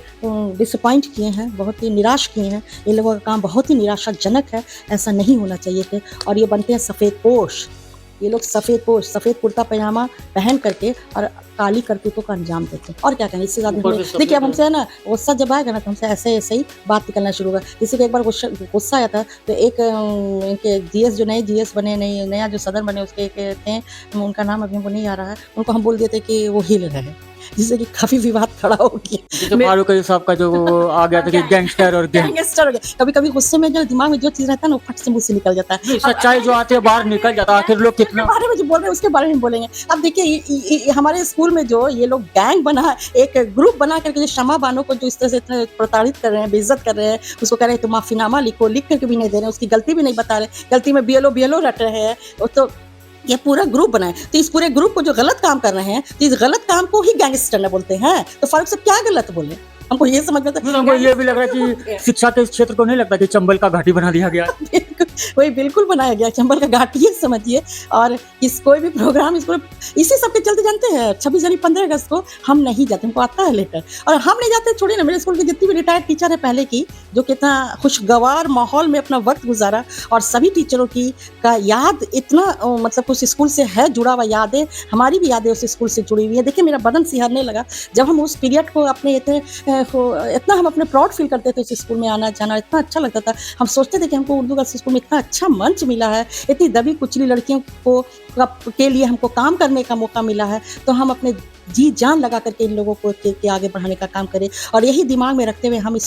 डिसअपॉइंट किए हैं, बहुत ही निराश किए हैं। इन लोगों का काम बहुत ही निराशाजनक है, ऐसा नहीं होना चाहिए थे। और ये बनते हैं सफ़ेद पोश, ये लोग सफ़ेद पोश, सफ़ेद कुर्ता पैजामा पहन करके और काली करतूतों का अंजाम देते हैं। और क्या कहें इससे ज़्यादा। देखिए अब हमसे है ना गुस्सा जब आएगा ना, तो हमसे ऐसे ऐसे ही बात निकलना शुरू होगा। किसी को एक बार गुस्सा आया था, तो एक इनके जीएस, जो नए जीएस बने, नया जो सदर बने, उसके एक थे, उनका नाम अभी हमको नहीं आ रहा है, उनको हम बोल देते कि वो हिल रहे हैं, जिससे कि काफी विवाद खड़ा हो गया। फारूक साहब का जो आ गया था कि गैंगस्टर और गैंगस्टर हो गया। कभी कभी गुस्से में जो दिमाग में जो चीज रहता है ना, वो फट से मुंह से निकल जाता है। सच्चाई जो आती है बाहर निकल जाता है। आखिर लोग कितना बारे में जो बोल रहे हैं उसके बारे में बोलेंगे। अब देखिए हमारे स्कूल में जो ये लोग गैंग बना, एक ग्रुप बना करके जो शमा बानो को जो इस तरह से इतने प्रताड़ित कर रहे हैं, बेइज्जत कर रहे हैं, उसको कह रहे हैं तो माफीनामा लिखो, लिख करके भी नहीं दे रहे हैं, उसकी गलती भी नहीं बता रहे, गलती में बीएलओ रट रहे हैं। तो ये पूरा ग्रुप बनाए, तो इस पूरे ग्रुप को जो गलत काम कर रहे हैं, तो इस गलत काम को ही गैंगस्टर बोलते हैं। तो फारूक साहब क्या गलत बोले, हमको ये समझ में आता है। हमको ये भी लग रहा है कि शिक्षा के क्षेत्र को नहीं लगता कि चंबल का घाटी बना दिया गया। वही बिल्कुल बनाया गया, चंबल का घाटी ये समझिए। और इस कोई भी प्रोग्राम इसी सब के चलते जानते हैं 26 जनवरी 15 अगस्त को हम नहीं जाते, हमको आता है लेटर, और हम नहीं जाते। छोड़िए ना, मेरे स्कूल की जितनी भी रिटायर्ड टीचर है पहले की, जो कितना खुशगवार माहौल में अपना वक्त गुजारा, और सभी टीचरों की का याद इतना मतलब उस स्कूल से है जुड़ा हुआ, यादें हमारी भी यादें उस स्कूल से जुड़ी हुई है। देखिए मेरा बदन सिहरने लगा जब हम उस पीरियड को अपने इतना हम अपने प्राउड फील करते थे। उस स्कूल में आना जाना इतना अच्छा लगता था। हम सोचते थे कि हमको उर्दू गर्ल्स स्कूल में इतना अच्छा मंच मिला है, इतनी दबी कुचली लड़कियों को के लिए हमको काम करने का मौका मिला है, तो हम अपने जी जान लगा करके इन लोगों को के आगे बढ़ाने का काम करें। और यही दिमाग में रखते हुए हम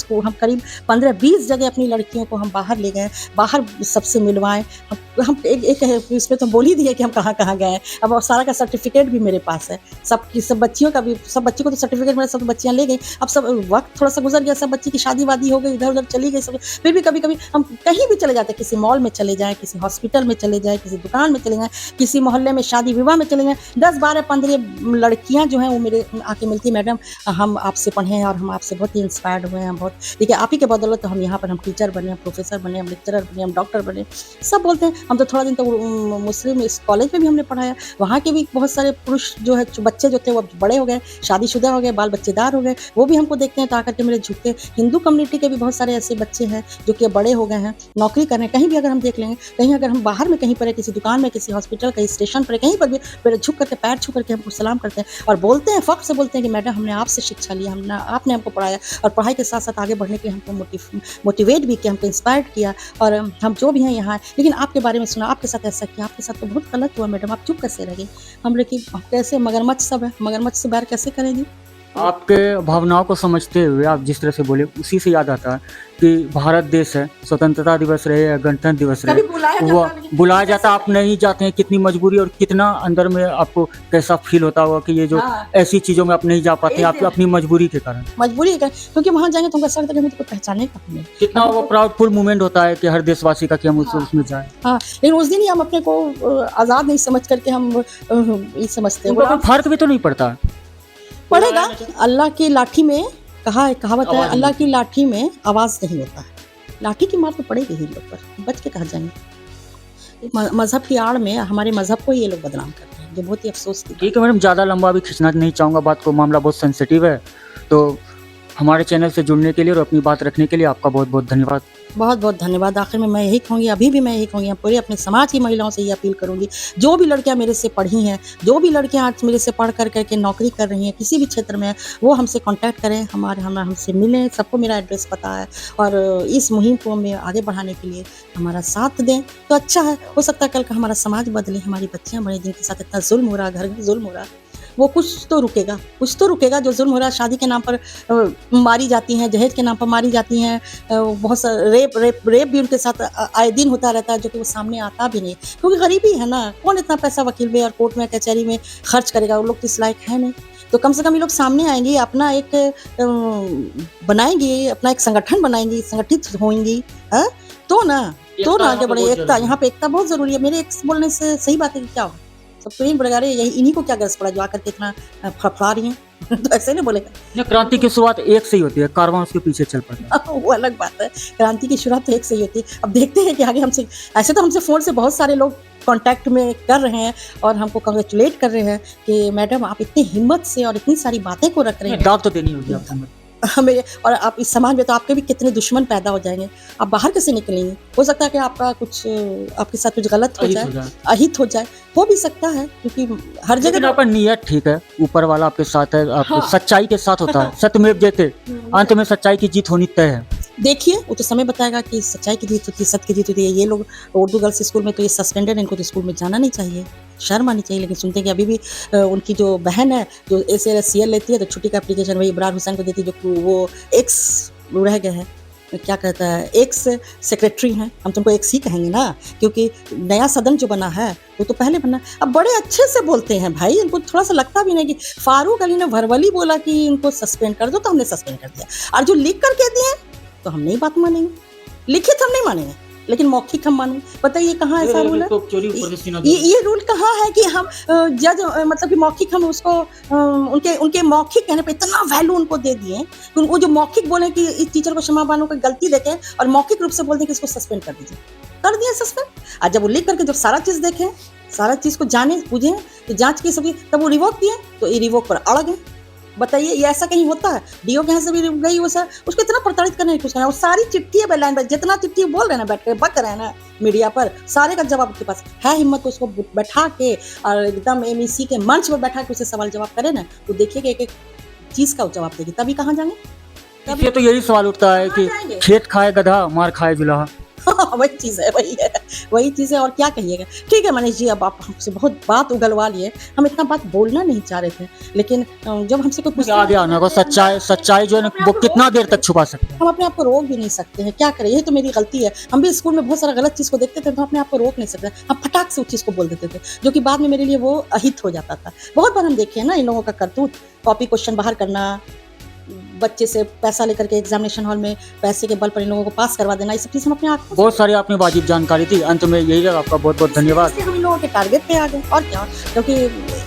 करीब 15-20 जगह अपनी लड़कियों को हम बाहर ले गए, बाहर सबसे मिलवाएं। हम एक इसमें तो बोल ही दिए कि हम कहाँ कहाँ गए। अब सारा का सर्टिफिकेट भी मेरे पास है, सब बच्चियों का भी, सब बच्चियों को तो सर्टिफिकेट मेरे, सब बच्चियाँ ले गई। अब सब वक्त थोड़ा सा गुजर गया, सब बच्ची की शादी वादी हो गई, इधर उधर चली गई सब। फिर भी कभी कभी हम कहीं भी चले जाते, किसी मॉल में चले जाएँ, किसी हॉस्पिटल में चले जाएँ, किसी दुकान में चले जाएँ, किसी मोहल्ले में शादी विवाह में चले जाएँ, 10-12-15 लड़कियाँ जो हैं वो मेरे आके मिलती, मैडम हम आपसे पढ़े हैं और हम आपसे बहुत ही इंस्पायर्ड हुए हैं, हम बहुत देखिए आप ही के बदौलत तो हम यहाँ पर हम टीचर बने, हम प्रोफेसर बने, हम लेक्चरर बने, हम डॉक्टर बने। सब बोलते हैं हम तो थोड़ा दिन तो मुस्लिम इस कॉलेज में भी हमने पढ़ाया, वहाँ के भी बहुत सारे पुरुष जो है बच्चे जो थे वो बड़े हो गए, शादीशुदा हो गए, बाल बच्चेदार हो गए, वो भी हमको देखते हैं तो आकर के मेरे झुकते। हिंदू कम्युनिटी के भी बहुत सारे ऐसे बच्चे हैं जो कि बड़े हो गए हैं, नौकरी कर रहे हैं। कहीं भी अगर हम देख लेंगे, कहीं अगर हम बाहर में कहीं पर है, किसी दुकान में, किसी हॉस्पिटल, कहीं स्टेशन पर, कहीं पर भी मेरे झुक करके पैर छू करके हमको सलाम करते हैं और बोलते हैं, फख्र से बोलते हैं कि मैडम हमने आपसे शिक्षा लिया, हमने आपने हमको पढ़ाया, और पढ़ाई के साथ साथ आगे बढ़ने के लिए हमको मोटिवेट भी किया, हमको इंस्पायर्ड किया, और हम जो भी हैं यहाँ। लेकिन आपके बारे में सुना, आपके साथ ऐसा किया, आपके साथ तो बहुत गलत हुआ मैडम, आप चुप कैसे रह गई? हम लेकिन कैसे, मगरमच्छ सब है, मगरमच्छ से बैर कैसे करेंगी? आपके भावनाओं को समझते हुए आप जिस तरह से बोले, उसी से याद आता है कि भारत देश है, स्वतंत्रता दिवस रहे या गणतंत्र दिवस रहे, वो बुलाया जाता, आप नहीं जाते हैं। कितनी मजबूरी और कितना अंदर में आपको कैसा फील होता होगा कि ये जो ऐसी चीजों में आप नहीं जा पाते आप अपनी मजबूरी के कारण, क्योंकि वहाँ जाएंगे तो हमको ऐसा लगता है कि मुझे पहचाने का नहीं। कितना वो प्राउडफुल मोमेंट होता है कि हर देशवासी का कि हम उसमें जाएं। हाँ, लेकिन उस दिन ही हम अपने को आज़ाद नहीं समझ करके हम ये समझते हैं। फर्क भी तो नहीं पड़ता, पड़ेगा। अल्लाह की लाठी में कहावत है, अल्लाह की लाठी में आवाज़ नहीं होता है, लाठी की मार तो पड़ेगी ही लोग पर, बच के कहा जाएंगे। मज़हब की आड़ में हमारे मज़हब को ये लोग बदनाम करते हैं, जो बहुत ही अफसोस की। ठीक है मैडम, ज़्यादा लंबा भी खींचना नहीं चाहूँगा बात को, मामला बहुत सेंसिटिव है, तो हमारे चैनल से जुड़ने के लिए और अपनी बात रखने के लिए आपका बहुत बहुत धन्यवाद। बहुत बहुत धन्यवाद। आखिर में मैं यही कहूँगी, अभी भी मैं यही कहूँगी, पूरे अपने समाज की महिलाओं से ये अपील करूँगी, जो भी लड़कियाँ मेरे से पढ़ी हैं, जो भी लड़कियाँ आज मेरे से पढ़ कर करके नौकरी कर रही हैं किसी भी क्षेत्र में, वो हमसे कांटेक्ट करें, हमसे मिलें। सबको मेरा एड्रेस पता है और इस मुहिम को हमें आगे बढ़ाने के लिए हमारा साथ दें तो अच्छा है। हो सकता है कल का हमारा समाज बदले, हमारी बच्चियाँ बढ़े जिनके साथ इतना जुल्म हो रहा, घर में जुल्म हो रहा, वो कुछ तो रुकेगा। जो जुल्म हो रहा है, शादी के नाम पर मारी जाती हैं, दहेज के नाम पर मारी जाती हैं, बहुत सा रेप भी उनके साथ आए दिन होता रहता है, जो कि वो सामने आता भी नहीं, क्योंकि गरीबी है ना। कौन इतना पैसा वकील में और कोर्ट में कचहरी में खर्च करेगा, वो लोग तो इस लायक है नहीं। तो कम से कम ये लोग सामने आएंगे, अपना एक बनाएंगे, अपना एक संगठन बनाएंगी, संगठित होंगी, तो ना आगे बढ़े। एकता, यहाँ पे एकता बहुत जरूरी है। मेरे एक्स बोलने से सही बात है कि क्या हो, सब तो बढ़ेगा रे, यही इन्हीं को क्या गरज पड़ा जो आकर के इतना फड़फड़ा रही हैं। तो ऐसे नहीं बोलेगा। क्रांति की शुरुआत एक से ही होती है, कारवां उसके पीछे चल पड़ता है। वो अलग बात है, क्रांति की शुरुआत तो एक से ही होती है। अब देखते हैं कि आगे हमसे, ऐसे तो हमसे फोन से बहुत सारे लोग कांटेक्ट में कर रहे हैं और हमको कांग्रेचुलेट कर रहे हैं कि मैडम आप इतनी हिम्मत से और इतनी सारी बातें को रख रहे हैं। दाग तो देनी होगी आपको मेरे, और आप इस समाज में तो आपके भी कितने दुश्मन पैदा हो जाएंगे, आप बाहर कैसे निकलेंगे। हो सकता है कि आपका कुछ, आपके साथ कुछ गलत हो जाए, अहित हो जाए, हो भी सकता है, क्योंकि हर जगह आपका नियत ठीक है, ऊपर वाला आपके साथ है, आपको सच्चाई के साथ होता है। सत्यमेव जयते, अंत में सच्चाई की जीत होनी तय है। देखिए वो तो समय बताएगा कि सच्चाई की जीत होती है, सत्य की जीत होती है। ये लोग उर्दू गर्ल्स स्कूल में तो ये सस्पेंडेड, इनको तो स्कूल में जाना नहीं चाहिए, शर्म आनी चाहिए। लेकिन सुनते हैं कि अभी भी उनकी जो बहन है जो ACL लेती है, तो छुट्टी का एप्लीकेशन वही इब्रार हुसैन को देती है, जो वो एक्स रह गए हैं, क्या कहता है, एक्स सेक्रेटरी हैं। हम तुमको एक्स ही कहेंगे ना, क्योंकि नया सदन जो बना है वो तो पहले बना। अब बड़े अच्छे से बोलते हैं भाई, इनको थोड़ा सा लगता भी नहीं कि फारूक अली ने वर्बली बोला कि इनको सस्पेंड कर दो तो हमने सस्पेंड कर दिया, और जो लिख कर कह दिए तो हम नहीं बात मानेंगे, लिखित हम नहीं मानेंगे, लेकिन मौखिक हम मानेंगे। बताइए कहाँ ऐसा रूल है? ये रूल कहाँ है कि हम जज, मतलब कि मौखिक, हम उसको उनके मौखिक कहने पे इतना वैल्यू उनको दे दिए, वो जो मौखिक बोले कि इस टीचर को क्षमा बानो को गलती देखें और मौखिक रूप से बोल दें कि इसको सस्पेंड कर दीजिए, कर दिया सस्पेंड। और जब वो लिख करके जब सारा चीज़ देखें, सारा चीज़ को जाने बुझे, तो जाँच की सभी, तब वो रिवोक दिए, तो ये रिवोक पर अड़ गए। बताइए ये ऐसा कहीं होता है? डीओ के यहाँ से भी गई वो सर, उसको इतना प्रताड़ित करने की कोशिश करना, वो सारी चिट्ठी है लाइन बाय, जितना चिट्ठी बोल रहे हैं ना, बैठ कर बक रहे हैं ना मीडिया पर, सारे का जवाब उसके पास है। हिम्मत तो उसको बैठा के और एकदम MEC के मंच पर बैठा के उसे सवाल जवाब करे ना, तो देखिए कि एक चीज का जवाब देगी, तभी कहाँ जाएंगे। तभी तो यही सवाल उठता है कि खेत खाए गधा, मार खाए जुलाहा। वही चीज़ है, वही चीज़ है, और क्या कहिएगा। ठीक है मनीष जी, अब आप हमसे बहुत बात उगलवा लिए, हम इतना बात बोलना नहीं चाह रहे थे, लेकिन जब हमसे कोई पूछता आगे आना को सच्चाई जो है ना, वो कितना देर तक छुपा सकते हैं। हम अपने आप को रोक भी नहीं सकते हैं, क्या करें, ये तो मेरी गलती है। हम भी स्कूल में बहुत सारा गलत चीज़ को देखते थे, तो अपने आप को रोक नहीं सकते, हम फटाक से उस चीज़ को बोल देते थे, जो कि बाद में मेरे लिए वो अहित हो जाता था। बहुत बार हम देखे हैं ना इन लोगों का करतूत, कॉपी क्वेश्चन बाहर करना, बच्चे से पैसा लेकर के एग्जामिनेशन हॉल में पैसे के बल पर इन लोगों को पास करवा देना, ये सब चीज़ हम अपने आप को, बहुत सारी आपने वाजिब जानकारी थी। अंत में यही है, आपका बहुत बहुत धन्यवाद। हम इन लोगों के टारगेट पे आ गए, और क्या, क्योंकि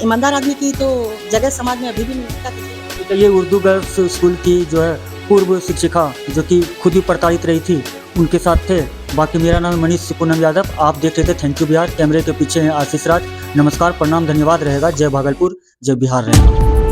ईमानदार आदमी की तो जगह समाज में अभी भी नहीं। तो ये उर्दू गर्ल्स स्कूल की जो है पूर्व शिक्षिका, जो कि खुद ही प्रताड़ित रही थी, उनके साथ थे। बाकी मेरा नाम है मनीष पूनम यादव, आप देख रहे थे थैंक यू बिहार। कैमरे के पीछे हैं आशीष राज। नमस्कार, प्रणाम, धन्यवाद रहेगा। जय भागलपुर, जय बिहार रहेगा।